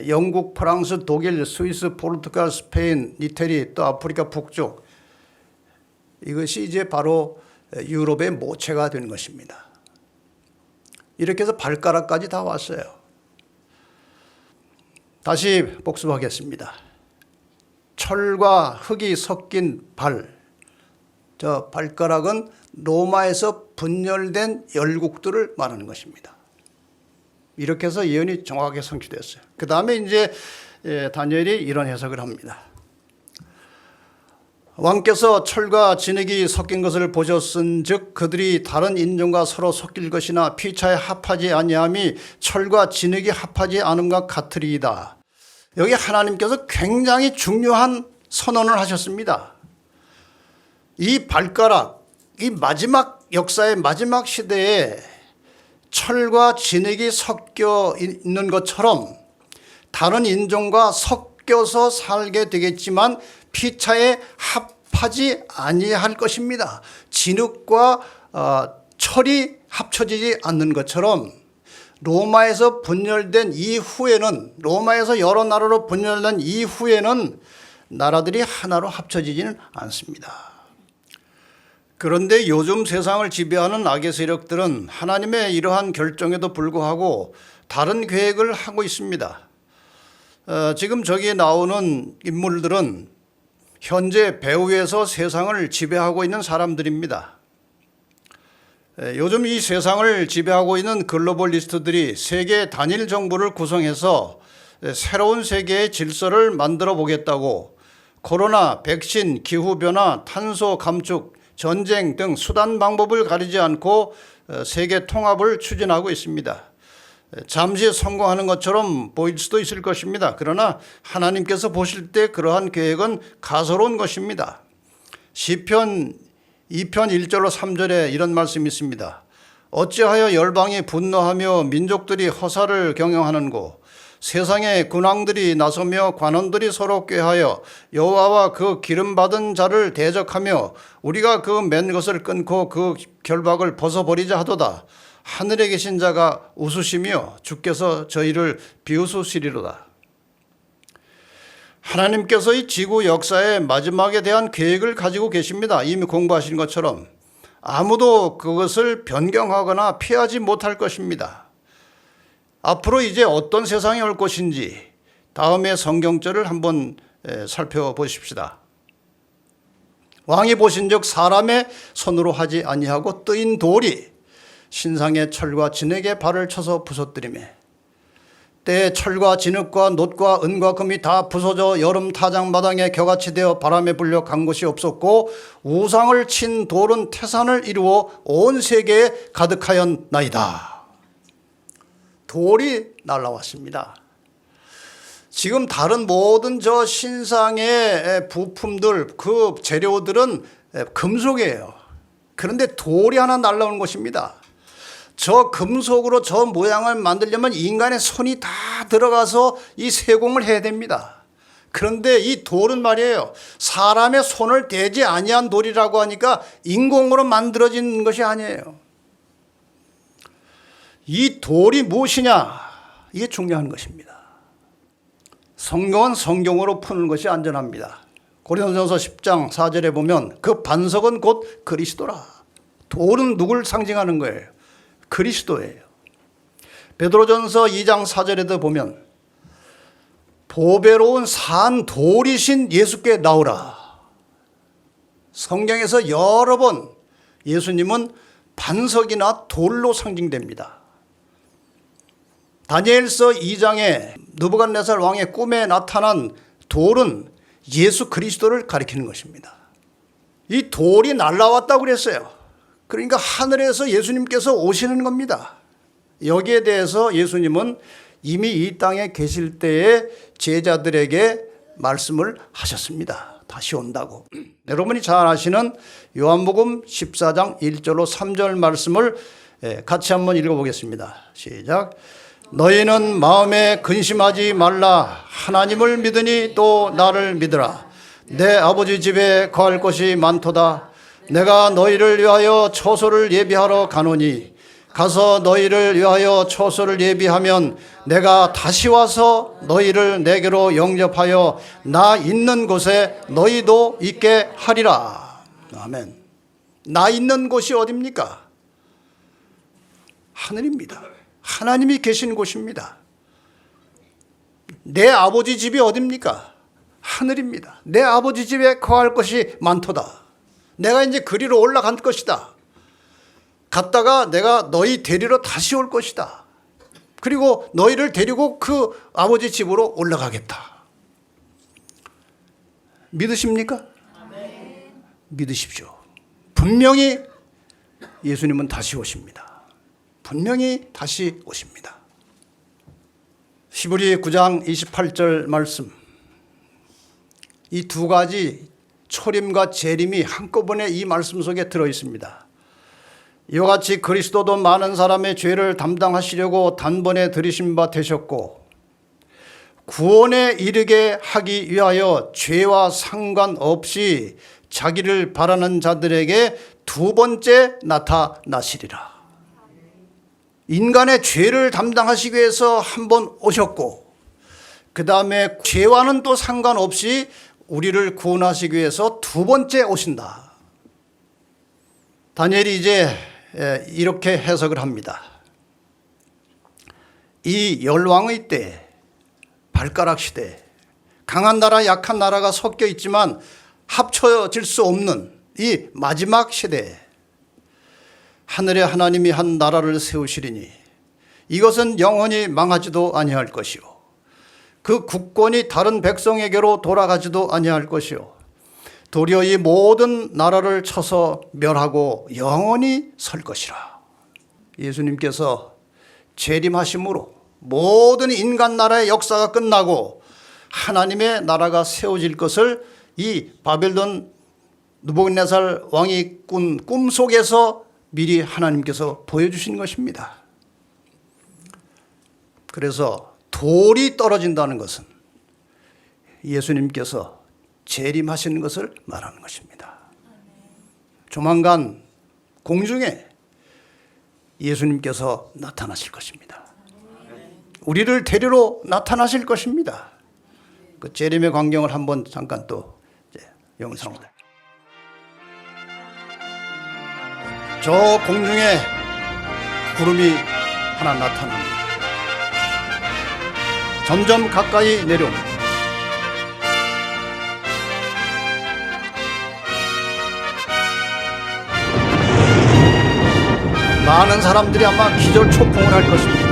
영국, 프랑스, 독일, 스위스, 포르투갈, 스페인, 이태리, 또 아프리카 북쪽, 이것이 이제 바로 유럽의 모체가 된 것입니다. 이렇게 해서 발가락까지 다 왔어요. 다시 복습하겠습니다. 철과 흙이 섞인 발, 저 발가락은 로마에서 분열된 열국들을 말하는 것입니다. 이렇게 해서 예언이 정확하게 성취됐어요. 그 다음에 이제 다니엘이 이런 해석을 합니다. 왕께서 철과 진흙이 섞인 것을 보셨은즉 그들이 다른 인종과 서로 섞일 것이나 피차에 합하지 아니함이 철과 진흙이 합하지 않음과 같으리이다. 여기 하나님께서 굉장히 중요한 선언을 하셨습니다. 이 발가락, 이 마지막 역사의 마지막 시대에 철과 진흙이 섞여 있는 것처럼 다른 인종과 섞여서 살게 되겠지만 피차에 합하지 아니할 것입니다. 진흙과 철이 합쳐지지 않는 것처럼 로마에서 분열된 이후에는, 로마에서 여러 나라로 분열된 이후에는 나라들이 하나로 합쳐지지는 않습니다. 그런데 요즘 세상을 지배하는 악의 세력들은 하나님의 이러한 결정에도 불구하고 다른 계획을 하고 있습니다. 지금 저기에 나오는 인물들은 현재 배후에서 세상을 지배하고 있는 사람들입니다. 요즘 이 세상을 지배하고 있는 글로벌리스트들이 세계 단일 정부를 구성해서 새로운 세계의 질서를 만들어 보겠다고 코로나, 백신, 기후변화, 탄소 감축, 전쟁 등 수단 방법을 가리지 않고 세계 통합을 추진하고 있습니다. 잠시 성공하는 것처럼 보일 수도 있을 것입니다. 그러나 하나님께서 보실 때 그러한 계획은 가소로운 것입니다. 시편 2편 1절로 3절에 이런 말씀이 있습니다. 어찌하여 열방이 분노하며 민족들이 허사를 경영하는고 세상의 군왕들이 나서며 관원들이 서로 꾀하여 여호와와 그 기름받은 자를 대적하며 우리가 그 맨 것을 끊고 그 결박을 벗어버리자 하도다. 하늘에 계신 자가 웃으시며 주께서 저희를 비웃으시리로다. 하나님께서 이 지구 역사의 마지막에 대한 계획을 가지고 계십니다. 이미 공부하신 것처럼 아무도 그것을 변경하거나 피하지 못할 것입니다. 앞으로 이제 어떤 세상이 올 것인지 다음에 성경절을 한번 살펴보십시다. 왕이 보신즉 사람의 손으로 하지 아니하고 뜨인 돌이 신상의 철과 진흙에 발을 쳐서 부서뜨리매 때에 철과 진흙과 놋과 은과 금이 다 부서져 여름 타작 마당에 겨같이 되어 바람에 불려 간 곳이 없었고 우상을 친 돌은 태산을 이루어 온 세계에 가득하였나이다. 돌이 날라왔습니다. 지금 다른 모든 저 신상의 부품들, 그 재료들은 금속이에요. 그런데 돌이 하나 날라오는 것입니다. 저 금속으로 저 모양을 만들려면 인간의 손이 다 들어가서 이 세공을 해야 됩니다. 그런데 이 돌은 말이에요, 사람의 손을 대지 아니한 돌이라고 하니까 인공으로 만들어진 것이 아니에요. 이 돌이 무엇이냐, 이게 중요한 것입니다. 성경은 성경으로 푸는 것이 안전합니다. 고린도전서 10장 4절에 보면 그 반석은 곧 그리스도라. 돌은 누굴 상징하는 거예요? 그리스도예요. 베드로전서 2장 4절에도 보면 보배로운 산 돌이신 예수께 나오라. 성경에서 여러 번 예수님은 반석이나 돌로 상징됩니다. 다니엘서 2장에 느부갓네살 왕의 꿈에 나타난 돌은 예수 그리스도를 가리키는 것입니다. 이 돌이 날라왔다고 그랬어요. 그러니까 하늘에서 예수님께서 오시는 겁니다. 여기에 대해서 예수님은 이미 이 땅에 계실 때에 제자들에게 말씀을 하셨습니다. 다시 온다고. 여러분이 잘 아시는 요한복음 14장 1절로 3절 말씀을 같이 한번 읽어보겠습니다. 시작. 너희는 마음에 근심하지 말라. 하나님을 믿으니 또 나를 믿으라. 내 아버지 집에 거할 곳이 많도다. 내가 너희를 위하여 처소를 예비하러 가노니 가서 너희를 위하여 처소를 예비하면 내가 다시 와서 너희를 내게로 영접하여 나 있는 곳에 너희도 있게 하리라. 아멘. 나 있는 곳이 어디입니까? 하늘입니다. 하나님이 계신 곳입니다. 내 아버지 집이 어디입니까? 하늘입니다. 내 아버지 집에 거할 것이 많도다. 내가 이제 그리로 올라갈 것이다. 갔다가 내가 너희 데리러 다시 올 것이다. 그리고 너희를 데리고 그 아버지 집으로 올라가겠다. 믿으십니까? 네. 믿으십시오. 분명히 예수님은 다시 오십니다. 분명히 다시 오십니다. 히브리 9장 28절 말씀. 이 두 가지 초림과 재림이 한꺼번에 이 말씀 속에 들어있습니다. 이와 같이 그리스도도 많은 사람의 죄를 담당하시려고 단번에 들이신 바 되셨고 구원에 이르게 하기 위하여 죄와 상관없이 자기를 바라는 자들에게 두 번째 나타나시리라. 인간의 죄를 담당하시기 위해서 한 번 오셨고 그 다음에 죄와는 또 상관없이 우리를 구원하시기 위해서 두 번째 오신다. 다니엘이 이제 이렇게 해석을 합니다. 이 열왕의 때, 발가락 시대, 강한 나라 약한 나라가 섞여 있지만 합쳐질 수 없는 이 마지막 시대에 하늘의 하나님이 한 나라를 세우시리니 이것은 영원히 망하지도 아니할 것이요 그 국권이 다른 백성에게로 돌아가지도 아니할 것이요 도리어 이 모든 나라를 쳐서 멸하고 영원히 설 것이라. 예수님께서 재림하심으로 모든 인간 나라의 역사가 끝나고 하나님의 나라가 세워질 것을 이 바벨론 느부갓네살 왕이 꾼 꿈 속에서 미리 하나님께서 보여주신 것입니다. 그래서 돌이 떨어진다는 것은 예수님께서 재림하시는 것을 말하는 것입니다. 조만간 공중에 예수님께서 나타나실 것입니다. 우리를 데리러 나타나실 것입니다. 그 재림의 광경을 한번 잠깐 또 영상으로 저 공중에 구름이 하나 나타납니다. 점점 가까이 내려옵니다. 많은 사람들이 아마 기절초풍을 할 것입니다.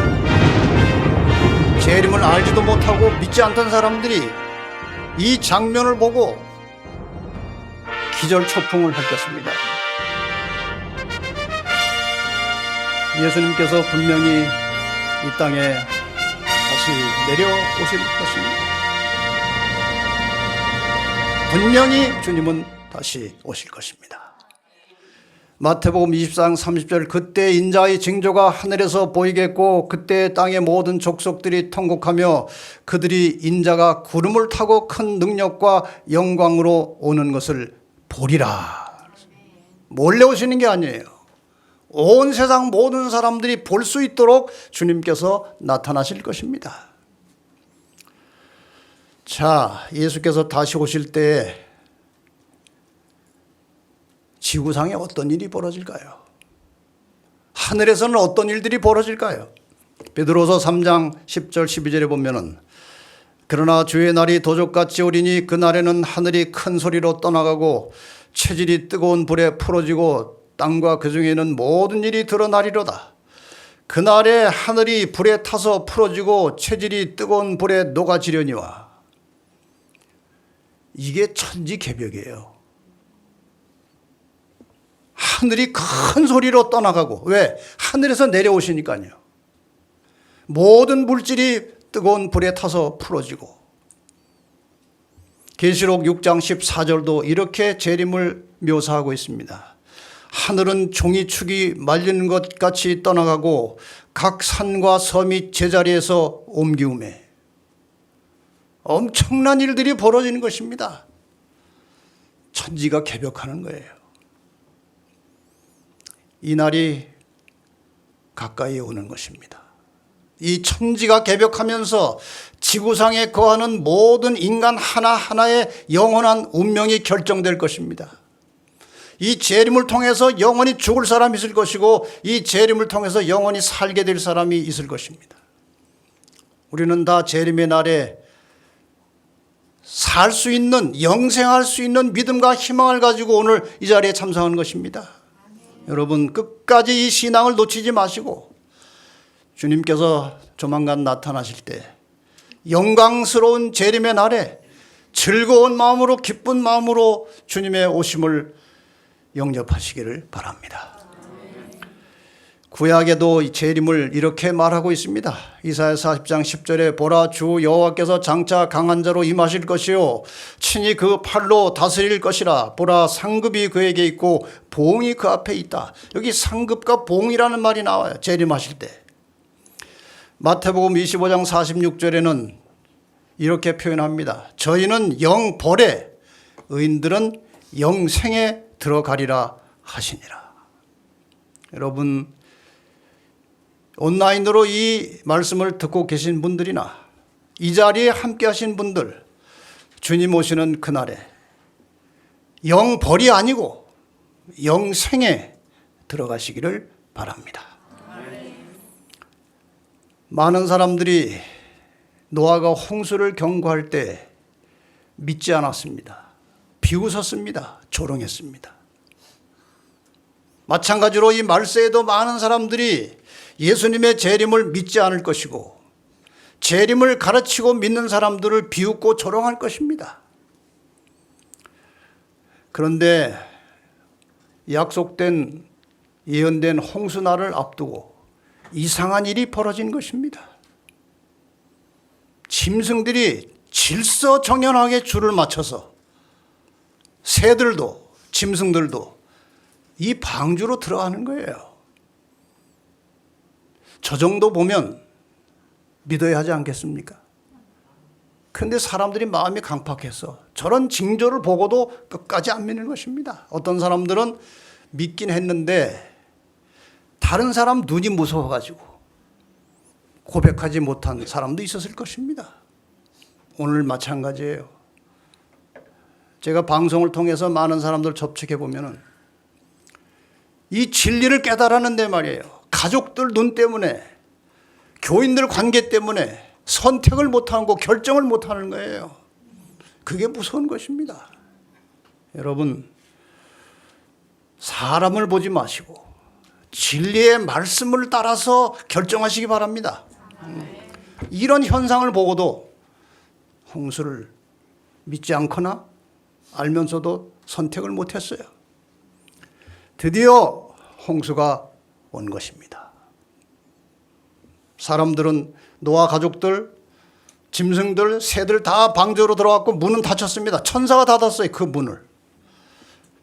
재림을 알지도 못하고 믿지 않던 사람들이 이 장면을 보고 기절초풍을 할 것입니다. 예수님께서 분명히 이 땅에 다시 내려오실 것입니다. 분명히 주님은 다시 오실 것입니다. 마태복음 24장 30절, 그때 인자의 징조가 하늘에서 보이겠고 그때 땅의 모든 족속들이 통곡하며 그들이 인자가 구름을 타고 큰 능력과 영광으로 오는 것을 보리라. 몰래 오시는 게 아니에요. 온 세상 모든 사람들이 볼 수 있도록 주님께서 나타나실 것입니다. 자, 예수께서 다시 오실 때 지구상에 어떤 일이 벌어질까요? 하늘에서는 어떤 일들이 벌어질까요? 베드로서 3장 10절 12절에 보면은 그러나 주의 날이 도적같이 오리니 그날에는 하늘이 큰 소리로 떠나가고 체질이 뜨거운 불에 풀어지고 땅과 그 중에 있는 모든 일이 드러나리로다. 그날에 하늘이 불에 타서 풀어지고 체질이 뜨거운 불에 녹아지려니와. 이게 천지개벽이에요. 하늘이 큰 소리로 떠나가고, 왜? 하늘에서 내려오시니까요. 모든 물질이 뜨거운 불에 타서 풀어지고. 계시록 6장 14절도 이렇게 재림을 묘사하고 있습니다. 하늘은 종이축이 말리는 것 같이 떠나가고 각 산과 섬이 제자리에서 옮기우매. 엄청난 일들이 벌어지는 것입니다. 천지가 개벽하는 거예요. 이 날이 가까이 오는 것입니다. 이 천지가 개벽하면서 지구상에 거하는 모든 인간 하나하나의 영원한 운명이 결정될 것입니다. 이 재림을 통해서 영원히 죽을 사람이 있을 것이고 이 재림을 통해서 영원히 살게 될 사람이 있을 것입니다. 우리는 다 재림의 날에 살 수 있는, 영생할 수 있는 믿음과 희망을 가지고 오늘 이 자리에 참석한 것입니다. 여러분, 끝까지 이 신앙을 놓치지 마시고 주님께서 조만간 나타나실 때 영광스러운 재림의 날에 즐거운 마음으로, 기쁜 마음으로 주님의 오심을 영접하시기를 바랍니다. 구약에도 이 재림을 이렇게 말하고 있습니다. 이사야 40장 10절에 보라, 주 여호와께서 장차 강한 자로 임하실 것이요 친히 그 팔로 다스릴 것이라. 보라, 상급이 그에게 있고 보응이 그 앞에 있다. 여기 상급과 보응이라는 말이 나와요. 재림하실 때. 마태복음 25장 46절에는 이렇게 표현합니다. 저희는 영벌에, 의인들은 영생에 들어가리라 하시니라. 여러분, 온라인으로 이 말씀을 듣고 계신 분들이나 이 자리에 함께 하신 분들, 주님 오시는 그날에 영벌이 아니고 영생에 들어가시기를 바랍니다. 많은 사람들이 노아가 홍수를 경고할 때 믿지 않았습니다. 비웃었습니다. 조롱했습니다. 마찬가지로 이 말세에도 많은 사람들이 예수님의 재림을 믿지 않을 것이고 재림을 가르치고 믿는 사람들을 비웃고 조롱할 것입니다. 그런데 약속된, 예언된 홍수날을 앞두고 이상한 일이 벌어진 것입니다. 짐승들이 질서정연하게 줄을 맞춰서 새들도 짐승들도 이 방주로 들어가는 거예요. 저 정도 보면 믿어야 하지 않겠습니까? 그런데 사람들이 마음이 강팍해서 저런 징조를 보고도 끝까지 안 믿는 것입니다. 어떤 사람들은 믿긴 했는데 다른 사람 눈이 무서워가지고 고백하지 못한 사람도 있었을 것입니다. 오늘 마찬가지예요. 제가 방송을 통해서 많은 사람들 접촉해 보면은 이 진리를 깨달았는데 말이에요. 가족들 눈 때문에, 교인들 관계 때문에 선택을 못하고 결정을 못하는 거예요. 그게 무서운 것입니다. 여러분, 사람을 보지 마시고 진리의 말씀을 따라서 결정하시기 바랍니다. 이런 현상을 보고도 홍수를 믿지 않거나 알면서도 선택을 못했어요. 드디어 홍수가 온 것입니다. 사람들은 노아 가족들, 짐승들, 새들 다 방주로 들어갔고 문은 닫혔습니다. 천사가 닫았어요. 그 문을.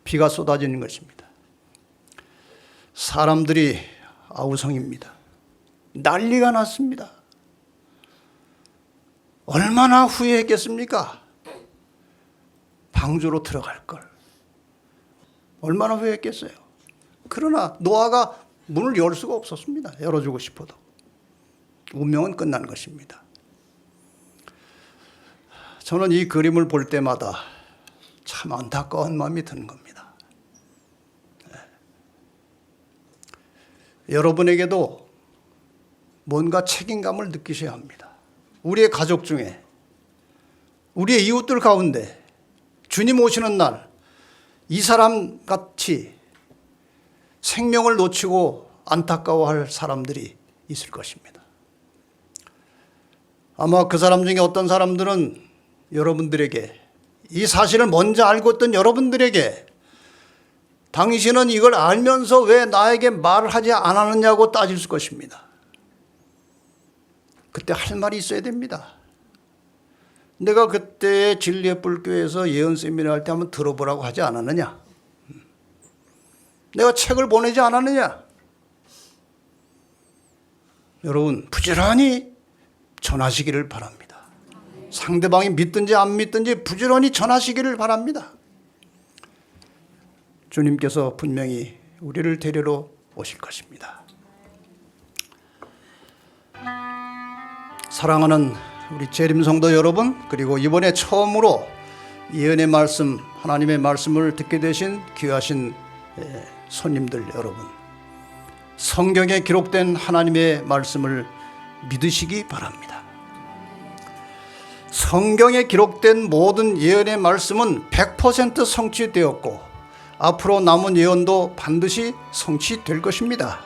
비가 쏟아지는 것입니다. 사람들이 아우성입니다. 난리가 났습니다. 얼마나 후회했겠습니까? 방주로 들어갈 걸. 얼마나 후회했겠어요. 그러나 노아가 문을 열 수가 없었습니다. 열어주고 싶어도. 운명은 끝난 것입니다. 저는 이 그림을 볼 때마다 참 안타까운 마음이 드는 겁니다. 여러분에게도 뭔가 책임감을 느끼셔야 합니다. 우리의 가족 중에, 우리의 이웃들 가운데 주님 오시는 날 이 사람 같이 생명을 놓치고 안타까워할 사람들이 있을 것입니다. 아마 그 사람 중에 어떤 사람들은 여러분들에게, 이 사실을 먼저 알고 있던 여러분들에게 당신은 이걸 알면서 왜 나에게 말을 하지 않았느냐고 따질 것입니다. 그때 할 말이 있어야 됩니다. 내가 그때 진리의 뿔교회에서 예언 세미나 할 때 한번 들어보라고 하지 않았느냐? 내가 책을 보내지 않았느냐? 여러분, 부지런히 전하시기를 바랍니다. 상대방이 믿든지 안 믿든지 부지런히 전하시기를 바랍니다. 주님께서 분명히 우리를 데리러 오실 것입니다. 사랑하는 우리 재림성도 여러분, 그리고 이번에 처음으로 예언의 말씀, 하나님의 말씀을 듣게 되신 귀하신 손님들 여러분, 성경에 기록된 하나님의 말씀을 믿으시기 바랍니다. 성경에 기록된 모든 예언의 말씀은 100% 성취되었고 앞으로 남은 예언도 반드시 성취될 것입니다.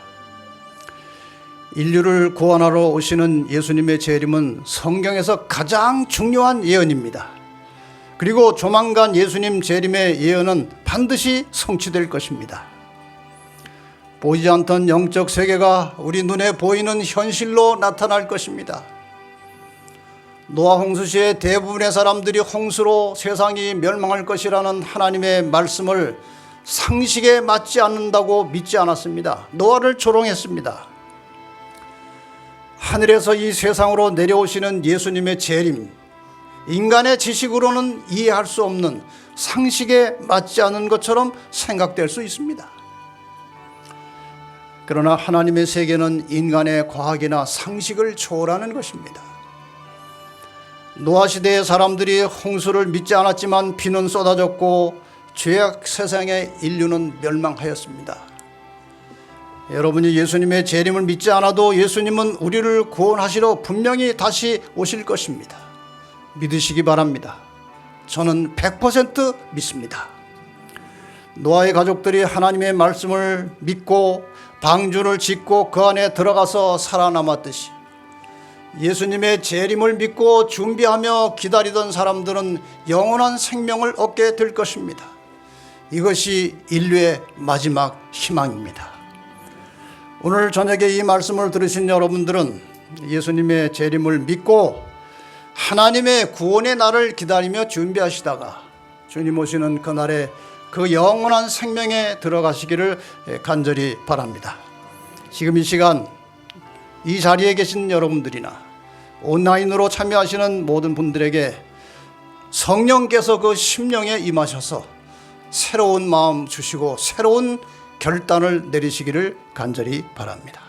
인류를 구원하러 오시는 예수님의 재림은 성경에서 가장 중요한 예언입니다. 그리고 조만간 예수님 재림의 예언은 반드시 성취될 것입니다. 보이지 않던 영적 세계가 우리 눈에 보이는 현실로 나타날 것입니다. 노아 홍수 시에 대부분의 사람들이 홍수로 세상이 멸망할 것이라는 하나님의 말씀을 상식에 맞지 않는다고 믿지 않았습니다. 노아를 조롱했습니다. 하늘에서 이 세상으로 내려오시는 예수님의 재림, 인간의 지식으로는 이해할 수 없는, 상식에 맞지 않은 것처럼 생각될 수 있습니다. 그러나 하나님의 세계는 인간의 과학이나 상식을 초월하는 것입니다. 노아 시대의 사람들이 홍수를 믿지 않았지만 비는 쏟아졌고 죄악 세상의 인류는 멸망하였습니다. 여러분이 예수님의 재림을 믿지 않아도 예수님은 우리를 구원하시러 분명히 다시 오실 것입니다. 믿으시기 바랍니다. 저는 100% 믿습니다. 노아의 가족들이 하나님의 말씀을 믿고 방주를 짓고 그 안에 들어가서 살아남았듯이 예수님의 재림을 믿고 준비하며 기다리던 사람들은 영원한 생명을 얻게 될 것입니다. 이것이 인류의 마지막 희망입니다. 오늘 저녁에 이 말씀을 들으신 여러분들은 예수님의 재림을 믿고 하나님의 구원의 날을 기다리며 준비하시다가 주님 오시는 그날에 그 영원한 생명에 들어가시기를 간절히 바랍니다. 지금 이 시간 이 자리에 계신 여러분들이나 온라인으로 참여하시는 모든 분들에게 성령께서 그 심령에 임하셔서 새로운 마음 주시고 새로운 결단을 내리시기를 간절히 바랍니다.